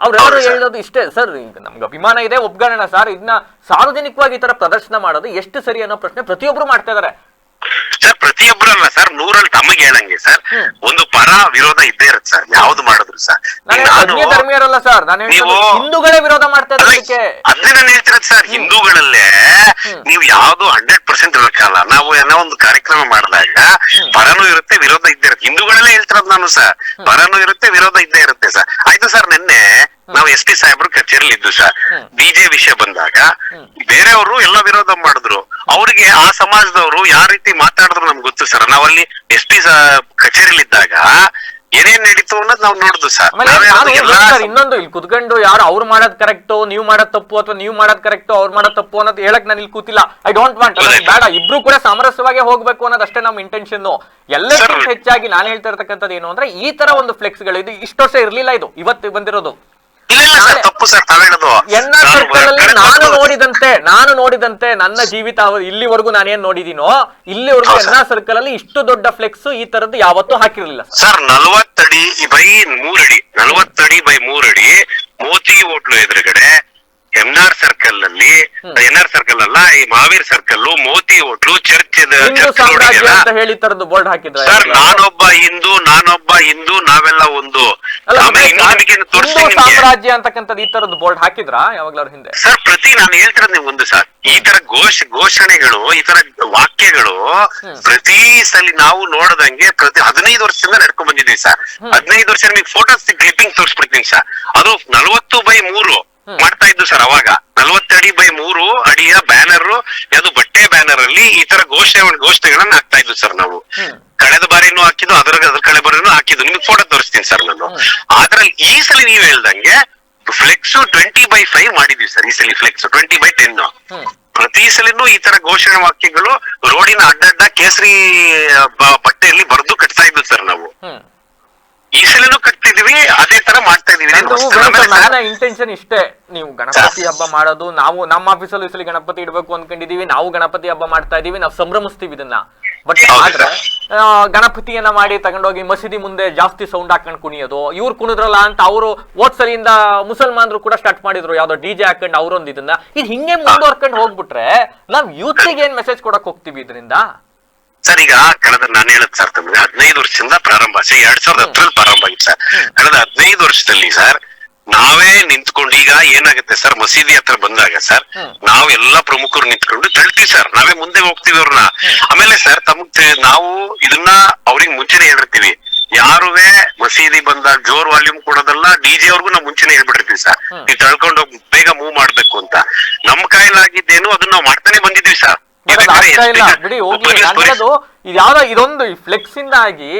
Speaker 1: ಅವ್ರೆಲ್ಲರೂ ಹೇಳೋದು ಇಷ್ಟೇ ಸರ್, ಈಗ ನಮ್ಗೆ ಅಭಿಮಾನ ಇದೆ, ಒಪ್ಕೊಳ್ಳೋಣ ಸರ್, ಇದನ್ನ ಸಾರ್ವಜನಿಕವಾಗಿ ಈ ತರ ಪ್ರದರ್ಶನ ಮಾಡೋದು ಎಷ್ಟು ಸರಿ ಅನ್ನೋ ಪ್ರಶ್ನೆ ಪ್ರತಿಯೊಬ್ರು ಮಾಡ್ತಾ ಇದಾರೆ
Speaker 5: ಸರ್. ಪ್ರತಿಯೊಬ್ಬರಲ್ಲ ಸರ್, 100ರಲ್ಲಿ ತಮಗೆ ಹೇಳಂಗೆ ಸರ್, ಒಂದು ಪರ ವಿರೋಧ ಇದ್ದೇ ಇರುತ್ತೆ ಸರ್, ಯಾವ್ದು ಮಾಡಿದ್ರು ಸರ್.
Speaker 1: ಧರ್ಮೀಯರಲ್ಲ ಸರ್, ನಾನು ಹಿಂದೂಗಳೇ ವಿರೋಧ ಮಾಡ್ತಾ ಇದ್ದಕ್ಕೆ
Speaker 5: ಅದೇ ನಾನು ಹೇಳ್ತಿರೋದು ಸರ್. ಹಿಂದೂಗಳಲ್ಲೇ ನೀವು ಯಾವ್ದು 100% ಇರಕ್ಕಲ್ಲ. ನಾವು ಏನೋ ಒಂದು ಕಾರ್ಯಕ್ರಮ ಮಾಡಿದಾಗ ಪರನೂ ಇರುತ್ತೆ, ವಿರೋಧ ಇದ್ದೇ ಇರುತ್ತೆ. ಹಿಂದೂಗಳಲ್ಲೇ ಹೇಳ್ತಿರೋದು ನಾನು ಸರ್, ಪರನೂ ಇರುತ್ತೆ, ವಿರೋಧ ಇದ್ದೇ ಇರುತ್ತೆ ಸರ್. ಆಯ್ತು ಸರ್, ನಿನ್ನೆ ನಾವು SP ಸಾಹೇಬ್ರು ಕಚೇರಿಲಿ ಇದ್ದು ಸರ್, DJ ವಿಷಯ ಬಂದಾಗ ಬೇರೆಯವರು ಎಲ್ಲ ವಿರೋಧ ಮಾಡಿದ್ರು. ಅವ್ರಿಗೆ ಆ ಸಮಾಜದವರು ಯಾವ ರೀತಿ ಮಾತಾಡಿದ್ರು ನಮ್ಗೆ ಗೊತ್ತು ಸರ್. ನಾವಲ್ಲಿ SP ಕಚೇರಿಲಿ ಇದ್ದಾಗ ಏನೇನ್ ನಡೀತು ಅನ್ನೋದು ನಾವು ನೋಡುದು ಸರ್.
Speaker 1: ಇನ್ನೊಂದು, ಇಲ್ಲಿ ಕುತ್ಕೊಂಡು ಯಾರು ಅವ್ರು ಮಾಡೋದ್ ಕರೆಕ್ಟು, ನೀವು ಮಾಡೋದ್ ತಪ್ಪು, ಅಥವಾ ನೀವು ಮಾಡೋದ್ ಕರೆಕ್ಟು, ಅವ್ರು ಮಾಡೋದ್ ತಪ್ಪು ಅನ್ನೋದು ಹೇಳಕ್ ನಾನು ಇಲ್ಲಿ ಕೂತಿಲ್ಲ. ಐ ಡೋಂಟ್ ವಾಂಟ್, ಬೇಡ, ಇಬ್ರು ಕೂಡ ಸಾಮರಸ್ಯವಾಗಿ ಹೋಗ್ಬೇಕು ಅನ್ನೋದಷ್ಟೇ ನಮ್ಮ ಇಂಟೆನ್ಷನ್. ಎಲ್ಲಕ್ಕಿಂತ ಹೆಚ್ಚಾಗಿ ನಾನು ಹೇಳ್ತಾ ಇರ್ತಕ್ಕಂಥದ್ದು ಏನು ಅಂದ್ರೆ, ಈ ತರ ಒಂದು ಫ್ಲೆಕ್ಸ್ ಗಳು ಇದು ಇಷ್ಟು ವರ್ಷ ಇರ್ಲಿಲ್ಲ, ಇದು ಇವತ್ತು ಬಂದಿರೋದು.
Speaker 5: ತಪ್ಪು ಸರ್ ತಾವೇಳೋದು.
Speaker 1: ಎನ್ಆರ್ ಸರ್ಕಲ್ ಅಲ್ಲಿ ನಾನು ನೋಡಿದಂತೆ ನನ್ನ ಜೀವಿತ ಇಲ್ಲಿವರೆಗೂ ನಾನೇನ್ ನೋಡಿದೀನೋ, ಇಲ್ಲಿವರೆಗೂ ಎನ್ಆರ್ ಸರ್ಕಲ್ ಅಲ್ಲಿ ಇಷ್ಟು ದೊಡ್ಡ ಫ್ಲೆಕ್ಸ್ ಈ ತರದ್ದು ಯಾವತ್ತೂ ಹಾಕಿರ್ಲಿಲ್ಲ
Speaker 5: ಸರ್. 40 ಅಡಿ ಬೈ 3 ಅಡಿ, 40 ಅಡಿ ಬೈ 3 ಅಡಿ ಮೋತಿ ಹೋಟ್ಲು ಎದುರುಗಡೆ ಎನ್ಆರ್ ಸರ್ಕಲ್ ಅಲ್ಲಿ, ಎನ್ಆರ್ ಸರ್ಕಲ್ ಅಲ್ಲ, ಈ Mahavir circle, Moti hotel, church
Speaker 1: ಹೇಳಿ ತರದ್ದು ಬೋರ್ಡ್ ಹಾಕಿದ್ರ
Speaker 5: ಸರ್. ನಾನೊಬ್ಬ ಹಿಂದೂ ನಾವೆಲ್ಲ ಒಂದು
Speaker 1: ಸಾಮ್ರಾಜ್ಯ ಅಂತಕ್ಕಂಥದ್ದು ಈ ತರದ್ದು ಬೋರ್ಡ್ ಹಾಕಿದ್ರ ಯಾವಾಗ್ಲೂ ಹಿಂದೆ
Speaker 5: ಸರ್? ನಾನು ಹೇಳ್ತಿರೋದು ನೀವು ಒಂದು ಸರ್, ಈ ತರ ಘೋಷಣೆಗಳು, ಈ ತರ ವಾಕ್ಯಗಳು ಪ್ರತಿ ಸಲ ನಾವು ನೋಡದಂಗೆ ಪ್ರತಿ 15 ವರ್ಷದಿಂದ ನಡ್ಕೊಂಡ್ ಬಂದಿದ್ದೀವಿ ಸರ್. 15 ವರ್ಷ ನಿಮಗೆ ಫೋಟೋಸ್ ಕ್ಲಿಪ್ಪಿಂಗ್ ತೋರಿಸ್ಬಿಡ್ತೀನಿ ಸರ್. ಅದು 40/3 ಮಾಡ್ತಾ ಇದ್ದು ಸರ್. ಅವಾಗ 40 ಅಡಿ ಬೈ 3 ಅಡಿಯ ಬ್ಯಾನರ್, ಅದು ಬಟ್ಟೆ ಬ್ಯಾನರ್ ಅಲ್ಲಿ ಈ ತರ ಘೋಷಣೆಗಳನ್ನ ಹಾಕ್ತಾ ಇದ್ವು ಸರ್ ನಾವು. ಕಳೆದ ಬಾರಿನೂ ಹಾಕಿದ್ದು, ಅದ್ರ ಕಳೆ ಬಾರಿನೂ ಹಾಕಿದ್ದು, ನಿಮ್ಗೆ ಫೋಟೋ ತೋರಿಸ್ತೀನಿ ಸರ್ ನಾನು. ಅದ್ರಲ್ಲಿ ಈ ಸಲ ನೀವ್ ಹೇಳ್ದಂಗೆ ಫ್ಲೆಕ್ಸ್ 20/5 ಮಾಡಿದ್ವಿ ಸರ್. ಈ ಸಲ ಫ್ಲೆಕ್ಸ್ 20/10. ಪ್ರತಿ ಸಲಿನೂ ಈ ತರ ಘೋಷಣೆ ವಾಕ್ಯಗಳು ರೋಡಿನ ಅಡ್ಡಡ್ಡ ಕೇಸರಿ ಬಟ್ಟೆಯಲ್ಲಿ ಬರೆದು ಕಟ್ತಾ ಇದ್ವಿ ಸರ್ ನಾವು. ಈ ಸಲನೂ ಕಟ್ತಿದೀವಿ, ಅದೇ ತರ ಮಾಡ್ತಾ ಇದೀವಿ.
Speaker 1: ನನ್ನ ಇಂಟೆನ್ಷನ್ ಇಷ್ಟೇ, ನೀವು ಗಣಪತಿ ಹಬ್ಬ ಮಾಡೋದು, ನಾವು ನಮ್ಮ ಆಫೀಸಲ್ಲೂ ಈ ಸಲ ಗಣಪತಿ ಇಡ್ಬೇಕು ಅನ್ಕೊಂಡಿದೀವಿ, ನಾವು ಗಣಪತಿ ಹಬ್ಬ ಮಾಡ್ತಾ ಇದೀವಿ, ನಾವು ಸಂಭ್ರಮಿಸ್ತೀವಿ ಇದನ್ನ. ಬಟ್ ಆದ್ರೆ ಗಣಪತಿಯನ್ನ ಮಾಡಿ ತಗೊಂಡೋಗಿ ಮಸೀದಿ ಮುಂದೆ ಜಾಸ್ತಿ ಸೌಂಡ್ ಹಾಕೊಂಡ್ ಕುಣಿಯೋದು, ಇವ್ರು ಕುಣಿದ್ರಲ್ಲ ಅಂತ ಅವರು ಓದ್ಸಲಿಂದ ಮುಸಲ್ಮಾನರು ಕೂಡ ಸ್ಟಾರ್ಟ್ ಮಾಡಿದ್ರು, ಯಾವ್ದೋ DJ ಹಾಕೊಂಡು ಅವ್ರೊಂದು ಇದನ್ನ. ಇದು ಹಿಂಗೆ ಮುಂದುವರ್ಕೊಂಡು ಹೋಗ್ಬಿಟ್ರೆ ನಾವ್ ಯೂತ್ಗೆ ಏನ್ ಮೆಸೇಜ್ ಕೊಡಕ್ ಹೋಗ್ತೀವಿ ಇದರಿಂದ
Speaker 5: ಸರ್? ಈಗ ಕಳೆದ ನಾನು ಹೇಳದ್ ಸರ್, ತಮಗೆ 15 ವರ್ಷದಿಂದ ಪ್ರಾರಂಭ, 2010 ಪ್ರಾರಂಭ ಆಗಿತ್ತು ಸರ್. ಕಳೆದ 15 ವರ್ಷದಲ್ಲಿ ಸರ್ ನಾವೇ ನಿಂತ್ಕೊಂಡು, ಈಗ ಏನಾಗುತ್ತೆ ಸರ್, ಮಸೀದಿ ಹತ್ರ ಬಂದಾಗ ಸರ್ ನಾವು ಎಲ್ಲಾ ಪ್ರಮುಖರು ನಿಂತ್ಕೊಂಡು ತಳ್ತೀವಿ ಸರ್, ನಾವೇ ಮುಂದೆ ಹೋಗ್ತೀವಿ ಅವ್ರನ್ನ. ಆಮೇಲೆ ಸರ್ ನಾವು ಇದನ್ನ ಅವ್ರಿಗೆ ಮುಂಚೆನೆ ಹೇಳಿರ್ತೀವಿ, ಯಾರುವೆ ಮಸೀದಿ ಬಂದಾಗ ಜೋರ್ ವಾಲ್ಯೂಮ್ ಕೊಡೋದಲ್ಲ, DJ ಅವ್ರಿಗೂ ನಾವು ಮುಂಚೆನೆ ಹೇಳ್ಬಿಟ್ಟಿರ್ತೀವಿ ಸರ್, ನೀವು ತಳ್ಕೊಂಡು ಹೋಗಿ ಬೇಗ ಮೂವ್ ಮಾಡ್ಬೇಕು ಅಂತ. ನಮ್ ಕೈಲಾಗಿದ್ದೇನು ಅದನ್ನ ನಾವು ಮಾಡ್ತಾನೆ ಬಂದಿದ್ವಿ ಸರ್.
Speaker 1: ಬಿಡಿ ಹೋಗಿ, ಯಾವ್ದೋ ಇದೊಂದು ಫ್ಲೆಕ್ಸ್ ಇಂದಾಗಿ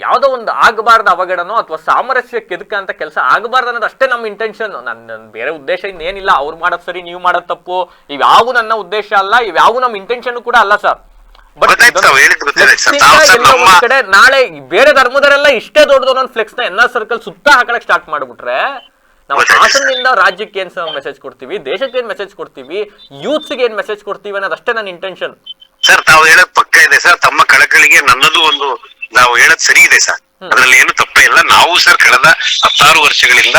Speaker 1: ಯಾವ್ದೋ ಒಂದು ಆಗಬಾರ್ದು ಅವಘಡನೋ ಅಥವಾ ಸಾಮರಸ್ಯಕ್ಕೆ ಎದಕ್ಕಂತ ಕೆಲಸ ಆಗಬಾರ್ದು ಅನ್ನೋದು ಅಷ್ಟೇ ನಮ್ಮ ಇಂಟೆನ್ಷನ್. ನನ್ನ ಬೇರೆ ಉದ್ದೇಶ ಇನ್ನೇನಿಲ್ಲ. ಅವ್ರು ಮಾಡೋದ್ ಸರಿ, ನೀವು ಮಾಡೋದ್ ತಪ್ಪು, ಇವ್ಯಾವು ನನ್ನ ಉದ್ದೇಶ ಅಲ್ಲ, ಇವ್ಯಾವು ನಮ್ಮ ಇಂಟೆನ್ಷನ್ ಕೂಡ ಅಲ್ಲ ಸರ್.
Speaker 5: ಗೊತ್ತಾಯ್ತು ತಾವು ಹೇಳಿದ್ ಗೊತ್ತಾಯ್ತು ಸರ್. ತಾವು ಸರ್ ನಮ್ಮ
Speaker 1: ಕಡೆ ನಾಳೆ ಬೇರೆ ಧರ್ಮದವರೆಲ್ಲ ಇಷ್ಟೇ ದೊಡ್ಡದು ಒಂದೊಂದು ಫ್ಲೆಕ್ಸ್ ನ ಎನ್ಆರ್ ಸರ್ಕಲ್ ಸುತ್ತ ಹಾಕಳಕ್ ಸ್ಟಾರ್ಟ್ ಮಾಡ್ಬಿಟ್ರೆ ನಾವು ಹಾಸನದಿಂದ ರಾಜ್ಯಕ್ಕೆ ಏನ್ ಮೆಸೇಜ್ ಕೊಡ್ತೀವಿ, ದೇಶಕ್ಕೆ ಏನ್ ಮೆಸೇಜ್ ಕೊಡ್ತೀವಿ, ಯೂತ್ಸ್ಗೆ ಏನ್ ಮೆಸೇಜ್ ಕೊಡ್ತೀವಿ ಅನ್ನೋದಷ್ಟೇ ನನ್ನ ಇಂಟೆನ್ಷನ್.
Speaker 5: ಸರ್ ತಾವು ಹೇಳೋದ್ ಪಕ್ಕ ಇದೆ ಸರ್. ತಮ್ಮ ಕಳಕಳಿಗೆ ನನ್ನದು ಒಂದು, ನಾವು ಹೇಳೋದ್ ಸರಿ ಇದೆ ಸರ್, ಅದ್ರಲ್ಲಿ ಏನು ತಪ್ಪೇ ಇಲ್ಲ. ನಾವು ಸರ್ ಕಳೆದ 10 ವರ್ಷಗಳಿಂದ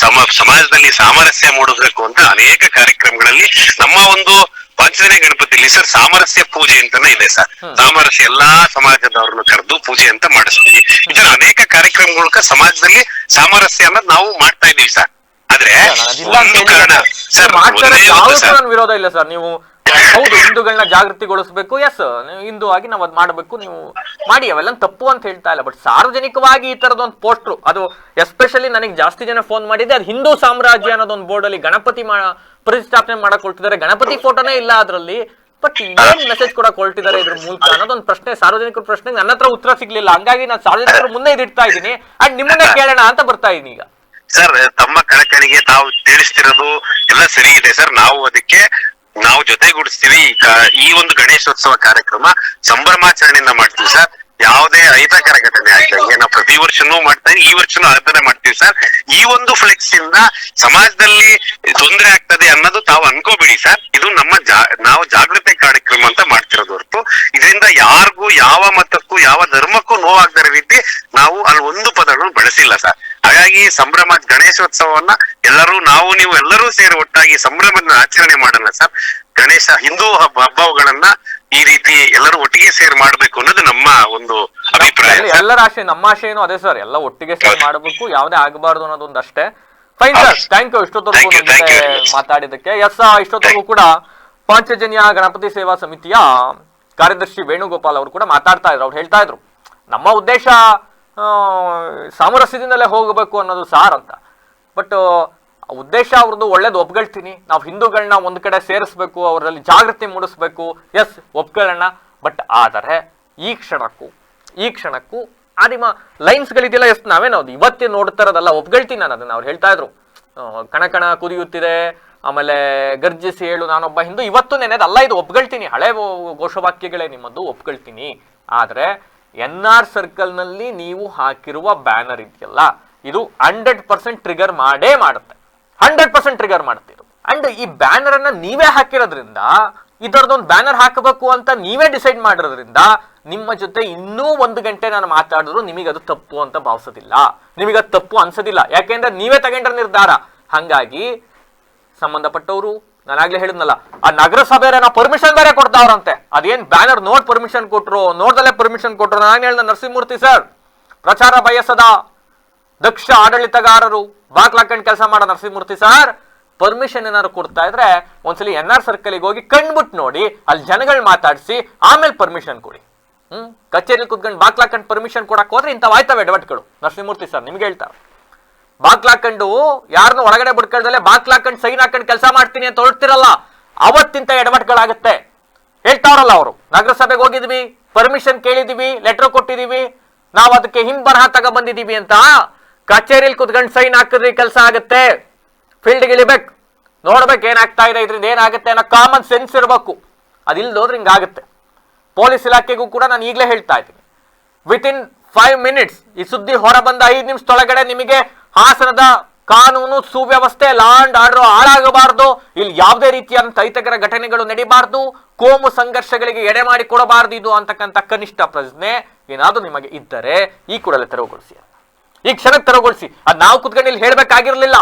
Speaker 5: ಸಮಾಜದಲ್ಲಿ ಸಾಮರಸ್ಯ ಮೂಡಿಸ್ಬೇಕು ಅಂತ ಅನೇಕ ಕಾರ್ಯಕ್ರಮಗಳಲ್ಲಿ ನಮ್ಮ ಒಂದು ಪಂಚದನೇ ಗಣಪತಿಯಲ್ಲಿ ಸರ್ ಸಾಮರಸ್ಯ ಪೂಜೆ ಅಂತಾನೆ ಇದೆ ಸರ್. ಸಾಮರಸ್ಯ ಎಲ್ಲಾ ಸಮಾಜದವ್ರನ್ನು ಕರೆದು ಪೂಜೆ ಅಂತ ಮಾಡಿಸ್ತೀವಿ. ಈ ತರ ಅನೇಕ ಕಾರ್ಯಕ್ರಮಗಳ ಮೂಲಕ ಸಮಾಜದಲ್ಲಿ ಸಾಮರಸ್ಯ ಅನ್ನೋದು ನಾವು ಮಾಡ್ತಾ ಇದೀವಿ ಸರ್. ಆದ್ರೆ ಒಂದು ಕಾರಣ ಸರ್, ಒಂದೇ ಒಂದು ಸರ್,
Speaker 1: ವಿರೋಧ ಇಲ್ಲ ಸರ್. ನೀವು ಹೌದು ಹಿಂದೂಗಳನ್ನ ಜಾಗೃತಿಗೊಳಿಸ್ಬೇಕು, ಎಸ್ ಹಿಂದೂ ಆಗಿ ನಾವು ಅದ್ ಮಾಡ್ಬೇಕು, ನೀವು ಮಾಡಿ, ಅವೆಲ್ಲ ತಪ್ಪು ಅಂತ ಹೇಳ್ತಾ ಇಲ್ಲ. ಬಟ್ ಸಾರ್ವಜನಿಕವಾಗಿ ಈ ತರದೊಂದು ಪೋಸ್ಟ್ರು, ಅದು ಎಸ್ಪೆಷಲಿ ನನಗೆ ಜಾಸ್ತಿ ಜನ ಫೋನ್ ಮಾಡಿದ್ದೆ, ಅದು ಹಿಂದೂ ಸಾಮ್ರಾಜ್ಯ ಅನ್ನೋದೊಂದು ಬೋರ್ಡ್ ಅಲ್ಲಿ ಗಣಪತಿ ಪ್ರತಿಷ್ಠಾಪನೆ ಮಾಡಕ್ ಹೊರಟಿದ್ದಾರೆ, ಗಣಪತಿ ಫೋಟೋನೇ ಇಲ್ಲ ಅದ್ರಲ್ಲಿ. ಬಟ್ ಏನ್ ಮೆಸೇಜ್ ಕೊಡಕ್ ಹೊರಟಿದ್ದಾರೆ ಇದ್ರ ಮೂಲಕ ಅನ್ನೋದೊಂದು ಪ್ರಶ್ನೆ, ಸಾರ್ವಜನಿಕರ ಪ್ರಶ್ನೆ ನನ್ನ ಹತ್ರ ಉತ್ತರ ಸಿಗ್ಲಿಲ್ಲ. ಹಂಗಾಗಿ ನಾನು ಸಾರ್ವಜನಿಕರ ಮುಂದೆ ಇದಿಡ್ತಾ ಇದ್ದೀನಿ, ಅಂಡ್ ನಿಮ್ಮನ್ನೇ ಕೇಳೋಣ ಅಂತ ಬರ್ತಾ ಇದೀನಿ ಈಗ.
Speaker 5: ಸರ್ ತಮ್ಮ ಕಳಕಳಿಗೆ ತಾವು ತಿಳಿಸ್ತಿರೋದು ಎಲ್ಲ ಸರಿ ಇದೆ ಸರ್. ನಾವು ಜೊತೆಗೂಡಿಸ್ತೀವಿ. ಈ ಒಂದು ಗಣೇಶೋತ್ಸವ ಕಾರ್ಯಕ್ರಮ ಸಂಭ್ರಮಾಚರಣೆಯಿಂದ ಮಾಡ್ತೀವಿ ಸರ್. ಯಾವುದೇ ಅಹಿತಕರ ಘಟನೆ ಆಗ್ದಂಗೆ ನಾವು ಪ್ರತಿ ವರ್ಷನೂ ಮಾಡ್ತಾ ಇದೀವಿ, ಈ ವರ್ಷನೂ ಅದನ್ನೇ ಮಾಡ್ತೀವಿ ಸರ್. ಈ ಒಂದು ಫ್ಲೆಕ್ಸ್ ಇಂದ ಸಮಾಜದಲ್ಲಿ ತೊಂದರೆ ಆಗ್ತದೆ ಅನ್ನೋದು ತಾವು ಅನ್ಕೋಬೇಡಿ ಸರ್. ಇದು ನಾವು ಜಾಗೃತಿ ಕಾರ್ಯಕ್ರಮ ಅಂತ ಮಾಡ್ತಿರೋದು ಹೊರತು ಇದರಿಂದ ಯಾರಿಗೂ, ಯಾವ ಮತಕ್ಕೂ, ಯಾವ ಧರ್ಮಕ್ಕೂ ನೋವಾಗದ ರೀತಿ ನಾವು ಅಲ್ಲಿ ಒಂದು ಪದಗಳನ್ನು ಬಳಸಿಲ್ಲ ಸರ್. ಹಾಗಾಗಿ ಗಣೇಶೋತ್ಸವವನ್ನ ನಾವು ನೀವು ಎಲ್ಲರೂ ಸೇರಿ ಒಟ್ಟಾಗಿ ಸಂಭ್ರಮದ ಆಚರಣೆ ಮಾಡೋಣ ಸರ್. ಗಣೇಶ ಹಿಂದೂ ಹಬ್ಬಗಳನ್ನ ಈ ರೀತಿ ಎಲ್ಲರೂ ಒಟ್ಟಿಗೆ ಸೇರಿ ಮಾಡ್ಬೇಕು ಅನ್ನೋದು ನಮ್ಮ ಒಂದು ಅಭಿಪ್ರಾಯ.
Speaker 1: ಎಲ್ಲರ ಆಶೆ, ನಮ್ಮ ಆಶೆನೂ ಅದೇ ಸರ್, ಎಲ್ಲ ಒಟ್ಟಿಗೆ ಸೇರಿ ಮಾಡಬೇಕು, ಯಾವುದೇ ಆಗಬಾರ್ದು ಅನ್ನೋದೊಂದು ಅಷ್ಟೇ. ಫೈನ್ ಸರ್, ಥ್ಯಾಂಕ್ ಯು ಇಷ್ಟೊತ್ತವರೆಗೂ ಮಾತಾಡಿದಕ್ಕೆ. ಇಷ್ಟೊತ್ತವರೆಗೂ ಕೂಡ ಪಾಂಚಜನ್ಯ ಗಣಪತಿ ಸೇವಾ ಸಮಿತಿಯ ಕಾರ್ಯದರ್ಶಿ ವೇಣುಗೋಪಾಲ್ ಅವರು ಕೂಡ ಮಾತಾಡ್ತಾ ಇದ್ರು. ಅವ್ರು ಹೇಳ್ತಾ ಇದ್ರು, ನಮ್ಮ ಉದ್ದೇಶ ಸಾಮರಸ್ಯದಿಂದಲೇ ಹೋಗಬೇಕು ಅನ್ನೋದು ಸಾರ್ ಅಂತ. ಬಟ್ ಉದ್ದೇಶ ಅವ್ರದ್ದು ಒಳ್ಳೇದು, ಒಪ್ಕೊಳ್ತೀನಿ. ನಾವು ಹಿಂದೂಗಳನ್ನ ಒಂದ್ ಕಡೆ ಸೇರಿಸ್ಬೇಕು, ಅವರಲ್ಲಿ ಜಾಗೃತಿ ಮೂಡಿಸ್ಬೇಕು, ಎಸ್ ಒಪ್ಕೊಳ್ಳೋಣ. ಬಟ್ ಆದರೆ ಈ ಕ್ಷಣಕ್ಕೂ ಆ ನಿಮ್ಮ ಲೈನ್ಸ್ಗಳಿದೆಯಲ್ಲ, ಎಸ್ ನಾವೇನೋ ಇವತ್ತೇ ನೋಡ್ತಾ ಇರೋದಲ್ಲ, ಒಪ್ಕೊಳ್ತೀನಿ ನಾನು ಅದನ್ನ. ಅವ್ರು ಹೇಳ್ತಾ ಇದ್ರು, ಕಣ ಕುದಿಯುತ್ತಿದೆ, ಆಮೇಲೆ ಗರ್ಜಿಸಿ ಹೇಳು ನಾನೊಬ್ಬ ಹಿಂದೂ, ಇವತ್ತು ನೆನೆದಲ್ಲ, ಇದು ಒಪ್ಕೊಳ್ತೀನಿ, ಹಳೆ ಘೋಷವಾಕ್ಯಗಳೇ ನಿಮ್ಮದು, ಒಪ್ಕೊಳ್ತೀನಿ. ಆದ್ರೆ ಎನ್ಆರ್ ಸರ್ಕಲ್ ನಲ್ಲಿ ನೀವು ಹಾಕಿರುವ ಬ್ಯಾನರ್ ಇದೆಯಲ್ಲ, ಇದು 100% ಟ್ರಿಗರ್ ಮಾಡೇ ಮಾಡುತ್ತೆ, 100% ಟ್ರಿಗರ್ ಮಾಡ್ತಿರು. ಅಂಡ್ ಈ ಬ್ಯಾನರ್ ಅನ್ನ ನೀವೇ ಹಾಕಿರೋದ್ರಿಂದ, ಇದರದೊಂದು ಬ್ಯಾನರ್ ಹಾಕಬೇಕು ಅಂತ ನೀವೇ ಡಿಸೈಡ್ ಮಾಡಿರೋದ್ರಿಂದ, ನಿಮ್ಮ ಜೊತೆ ಇನ್ನೂ 1 ಗಂಟೆ ನಾನು ಮಾತಾಡಿದ್ರು ನಿಮಗದು ತಪ್ಪು ಅಂತ ಭಾವಿಸೋದಿಲ್ಲ, ನಿಮಗದು ತಪ್ಪು ಅನ್ಸೋದಿಲ್ಲ. ಯಾಕೆಂದ್ರೆ ನೀವೇ ತಗೊಂಡ್ರ ನಿರ್ಧಾರ. ಹಂಗಾಗಿ ಸಂಬಂಧಪಟ್ಟವರು, ನಾನಾಗ್ಲೇ ಹೇಳಿದ್ನಲ್ಲ, ಆ ನಗರಸಭೆಯನ್ನ ಪರ್ಮಿಷನ್ ಬೇರೆ ಕೊಡ್ತಾವ್ರಂತೆ. ಅದೇನ್ ಬ್ಯಾನರ್ ಪರ್ಮಿಷನ್ ಕೊಟ್ರು, ನೋಡ್ದಲ್ಲೇ ಪರ್ಮಿಷನ್ ಕೊಟ್ರು. ನಾನು ಹೇಳಿದ ನರಸಿಂಹಮೂರ್ತಿ ಸರ್, ಪ್ರಚಾರ ಬಯಸದ ದಕ್ಷ ಆಡಳಿತಗಾರರು, ಬಾಕ್ಲಾಕಂಡ್ ಕೆಲಸ ಮಾಡೋ ನರಸಿಂಹಮೂರ್ತಿ ಸರ್, ಪರ್ಮಿಷನ್ ಏನಾದ್ರು ಕೊಡ್ತಾ ಇದ್ರೆ ಒಂದ್ಸಲಿ ಎನ್ಆರ್ ಸರ್ಕಲ್ಗೆ ಹೋಗಿ ಕಣ್ಬಿಟ್ಟು ನೋಡಿ, ಅಲ್ಲಿ ಜನಗಳು ಮಾತಾಡಿಸಿ ಆಮೇಲೆ ಪರ್ಮಿಷನ್ ಕೊಡಿ. ಕಚೇರಿ ಕುತ್ಕೊಂಡು ಬಾಕ್ಲಾಕಂಡ್ ಪರ್ಮಿಷನ್ ಕೊಡಕ್ ಹೋದ್ರೆ ಇಂಥವು ಆಯ್ತವೆ ಎಡವಟ್ಗಳು. ನರಸಿಂಹಮೂರ್ತಿ ಸರ್ ನಿಮ್ಗೆ ಹೇಳ್ತಾರೆ, ಬಾಕ್ಲಾಕಂಡು ಯಾರನ್ನು ಒಳಗಡೆ ಬಿಡ್ಕೊಳ್ದಲ್ಲೇ ಬಾಕ್ಲಾಕಂಡ್ ಸೈನ್ ಹಾಕೊಂಡು ಕೆಲಸ ಮಾಡ್ತೀನಿ ಅಂತ ಹೊರಡ್ತಿರಲ್ಲ, ಅವತ್ತಿಂತ ಎಡವಟ್ಗಳಾಗುತ್ತೆ. ಹೇಳ್ತಾವ್ರಲ್ಲ ಅವರು, ನಗರಸಭೆಗೆ ಹೋಗಿದ್ವಿ, ಪರ್ಮಿಷನ್ ಕೇಳಿದೀವಿ, ಲೆಟರ್ ಕೊಟ್ಟಿದೀವಿ, ನಾವು ಅದಕ್ಕೆ ಹಿಂಬರಹ ತಗ ಬಂದಿದೀವಿ ಅಂತ. ಕಚೇರಿಯಲ್ಲಿ ಕುತ್ಕೊಂಡು ಸೈನ್ ಹಾಕಿದ್ರಿ ಕೆಲಸ ಆಗುತ್ತೆ. ಫೀಲ್ಡ್ಗೆ ಇಳಿಬೇಕು, ನೋಡ್ಬೇಕು ಏನಾಗ್ತಾ ಇದೆ, ಇದರಿಂದ ಏನಾಗುತ್ತೆ ಅನ್ನೋ ಕಾಮನ್ ಸೆನ್ಸ್ ಇರಬೇಕು. ಅದಿಲ್ದೋದ್ರೆ ಹಿಂಗಾಗುತ್ತೆ. ಪೊಲೀಸ್ ಇಲಾಖೆಗೂ ಕೂಡ ನಾನು ಈಗಲೇ ಹೇಳ್ತಾ ಇದ್ದೀನಿ, ವಿತಿನ್ 5 minutes ಈ ಸುದ್ದಿ ಹೊರ ಬಂದ 5 ನಿಮಿಷದೊಳಗಡೆ ನಿಮಗೆ ಹಾಸನದ ಕಾನೂನು ಸುವ್ಯವಸ್ಥೆ, ಲಾ ಅಂಡ್ ಆರ್ಡರ್ ಹಾಳಾಗಬಾರ್ದು, ಇಲ್ಲಿ ಯಾವುದೇ ರೀತಿಯಾದಂಥ ಅಹಿತಕರ ಘಟನೆಗಳು ನಡೀಬಾರ್ದು, ಕೋಮು ಸಂಘರ್ಷಗಳಿಗೆ ಎಡೆ ಮಾಡಿ ಕೊಡಬಾರ್ದು ಇದು ಅಂತಕ್ಕಂಥ ಕನಿಷ್ಠ ಪ್ರಜ್ಞೆ ಏನಾದ್ರು ನಿಮಗೆ ಇದ್ದರೆ ಈ ಕೂಡಲೇ ತೆರವುಗೊಳಿಸಿ, ಈ ಕ್ಷಣಕ್ಕೆ ತೆರವುಗೊಳಿಸಿ. ಅದು ನಾವು ಕುತ್ಕೊಂಡು ಇಲ್ಲಿ ಹೇಳ್ಬೇಕಾಗಿರ್ಲಿಲ್ಲ,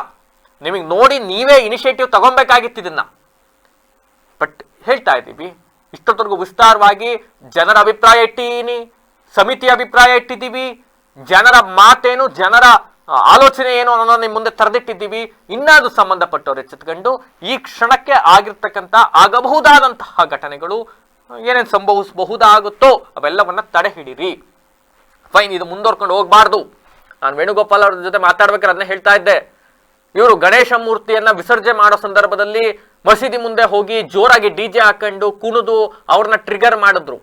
Speaker 1: ನಿಮಗೆ ನೋಡಿ ನೀವೇ ಇನಿಷಿಯೇಟಿವ್ ತಗೊಬೇಕಾಗಿತ್ತು ಇದನ್ನ. ಬಟ್ ಹೇಳ್ತಾ ಇದ್ದೀವಿ, ಇಷ್ಟೊತ್ತರೆಗೂ ವಿಸ್ತಾರವಾಗಿ ಜನರ ಅಭಿಪ್ರಾಯ ಇಟ್ಟಿದ್ದೀನಿ, ಸಮಿತಿ ಅಭಿಪ್ರಾಯ ಇಟ್ಟಿದ್ದೀವಿ, ಜನರ ಮಾತೇನು, ಜನರ ಆಲೋಚನೆ ಏನು ಅನ್ನೋ ನಿಮ್ಮ ಮುಂದೆ ತರದಿಟ್ಟಿದ್ದೀವಿ. ಇನ್ನಾದ್ರು ಸಂಬಂಧಪಟ್ಟವ್ರು ಎಚ್ಚೆತ್ಕೊಂಡು ಈ ಕ್ಷಣಕ್ಕೆ ಆಗಿರ್ತಕ್ಕಂಥ ಆಗಬಹುದಾದಂತಹ ಘಟನೆಗಳು ಏನೇನು ಸಂಭವಿಸಬಹುದಾಗುತ್ತೋ ಅವೆಲ್ಲವನ್ನ ತಡೆ ಹಿಡೀರಿ. ಫೈನ್, ಇದು ಮುಂದುವರ್ಕೊಂಡು ಹೋಗ್ಬಾರ್ದು. ನಾನು ವೇಣುಗೋಪಾಲ್ ಅವ್ರ ಜೊತೆ ಮಾತಾಡ್ಬೇಕಾದ್ರೆ ಅದನ್ನೇ ಹೇಳ್ತಾ ಇದ್ದೆ. ಇವರು ಗಣೇಶ ಮೂರ್ತಿಯನ್ನ ವಿಸರ್ಜನೆ ಮಾಡೋ ಸಂದರ್ಭದಲ್ಲಿ ಮಸೀದಿ ಮುಂದೆ ಹೋಗಿ ಜೋರಾಗಿ DJ ಹಾಕೊಂಡು ಕುಣಿದು ಅವ್ರನ್ನ ಟ್ರಿಗರ್ ಮಾಡಿದ್ರು.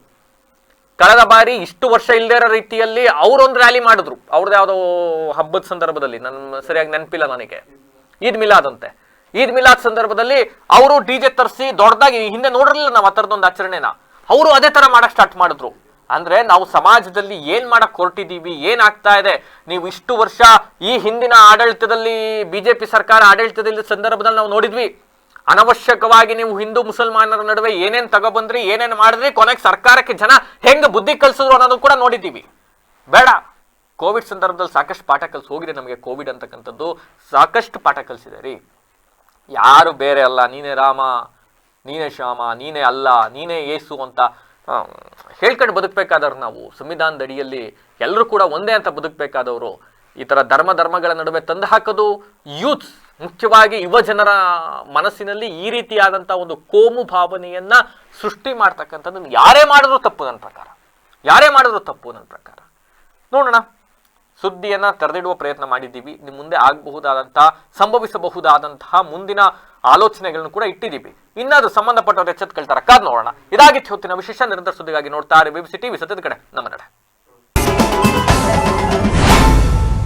Speaker 1: ಕಳೆದ ಬಾರಿ ಇಷ್ಟು ವರ್ಷ ಇಲ್ಲದೇ ಇರೋ ರೀತಿಯಲ್ಲಿ ಅವರೊಂದು ರ್ಯಾಲಿ ಮಾಡಿದ್ರು, ಅವ್ರದ್ದು ಯಾವುದೋ ಹಬ್ಬದ ಸಂದರ್ಭದಲ್ಲಿ, ನನ್ನ ಸರಿಯಾಗಿ ನೆನಪಿಲ್ಲ ನನಗೆ, ಈದ್ ಮಿಲಾದ್ ಅಂತೆ. ಈದ್ ಮಿಲಾದ್ ಸಂದರ್ಭದಲ್ಲಿ ಅವರು DJ ತರಿಸಿ ದೊಡ್ಡದಾಗಿ, ಹಿಂದೆ ನೋಡಿರಲಿಲ್ಲ ನಾವು ಆ ಥರದೊಂದು ಆಚರಣೆನ, ಅವರು ಅದೇ ತರ ಮಾಡಕ್ ಸ್ಟಾರ್ಟ್ ಮಾಡಿದ್ರು. ಅಂದ್ರೆ ನಾವು ಸಮಾಜದಲ್ಲಿ ಏನ್ ಮಾಡಕ್ ಹೊರಟಿದೀವಿ, ಏನಾಗ್ತಾ ಇದೆ, ನೀವು ಇಷ್ಟು ವರ್ಷ ಈ ಹಿಂದಿನ ಆಡಳಿತದಲ್ಲಿ ಬಿಜೆಪಿ ಸರ್ಕಾರ ಆಡಳಿತದಲ್ಲಿ ಸಂದರ್ಭದಲ್ಲಿ ನಾವು ನೋಡಿದ್ವಿ. ಅನವಶ್ಯಕವಾಗಿ ನೀವು ಹಿಂದೂ ಮುಸಲ್ಮಾನರ ನಡುವೆ ಏನೇನ್ ತಗೊಬಂದ್ರಿ, ಏನೇನ್ ಮಾಡಿದ್ರಿ, ಕೊನೆಗೆ ಸರ್ಕಾರಕ್ಕೆ ಜನ ಹೆಂಗ್ ಬುದ್ಧಿ ಕಲಿಸಿದ್ರು ಅನ್ನೋದು ಕೂಡ ನೋಡಿದ್ದೀವಿ. ಬೇಡ, ಕೋವಿಡ್ ಸಂದರ್ಭದಲ್ಲಿ ಸಾಕಷ್ಟು ಪಾಠ ಕಲಿಸಿ ಹೋಗಿದೆ ನಮಗೆ. ಕೋವಿಡ್ ಅಂತಕ್ಕಂಥದ್ದು ಸಾಕಷ್ಟು ಪಾಠ ಕಲಿಸಿದೆ ರೀ. ಯಾರು ಬೇರೆ ಅಲ್ಲ, ನೀನೇ ರಾಮ, ನೀನೇ ಶ್ಯಾಮ, ನೀನೇ ಅಲ್ಲ, ನೀನೇ ಯೇಸು ಅಂತ ಹೇಳ್ಕೊಂಡು ಬದುಕಬೇಕಾದವ್ರು ನಾವು. ಸಂವಿಧಾನದ ಅಡಿಯಲ್ಲಿ ಎಲ್ಲರೂ ಕೂಡ ಒಂದೇ ಅಂತ ಬದುಕಬೇಕಾದವರು. ಈ ಥರ ಧರ್ಮಗಳ ನಡುವೆ ತಂದು ಹಾಕೋದು, ಯೂತ್ಸ್ ಮುಖ್ಯವಾಗಿ ಯುವ ಜನರ ಮನಸ್ಸಿನಲ್ಲಿ ಈ ರೀತಿಯಾದಂಥ ಒಂದು ಕೋಮು ಭಾವನೆಯನ್ನ ಸೃಷ್ಟಿ ಮಾಡ್ತಕ್ಕಂಥದ್ದು ಯಾರೇ ಮಾಡಿದ್ರು ತಪ್ಪು ನನ್ನ ಪ್ರಕಾರ, ಯಾರೇ ಮಾಡಿದ್ರು ತಪ್ಪು ನನ್ನ ಪ್ರಕಾರ. ನೋಡೋಣ, ಸುದ್ದಿಯನ್ನ ತೆರೆದಿಡುವ ಪ್ರಯತ್ನ ಮಾಡಿದ್ದೀವಿ. ನಿಮ್ಮ ಮುಂದೆ ಆಗಬಹುದಾದಂತಹ, ಸಂಭವಿಸಬಹುದಾದಂತಹ ಮುಂದಿನ ಆಲೋಚನೆಗಳನ್ನು ಕೂಡ ಇಟ್ಟಿದ್ದೀವಿ. ಇನ್ನಾದ್ರೂ ಸಂಬಂಧಪಟ್ಟವ್ರು ಎಚ್ಚೆತ್ತುಕೊಳ್ತಾರ, ಕಾದ್ ನೋಡೋಣ. ಇದಾಗಿತ್ತು ಹೊತ್ತಿನ ವಿಶೇಷ. ನಿರಂತರ ಸುದ್ದಿಗಾಗಿ ನೋಡ್ತಾ ಇರಿ BBC ಟಿವಿ, ಸತ್ಯದ ಕಡೆ ನಮ್ಮ ನಡೆ.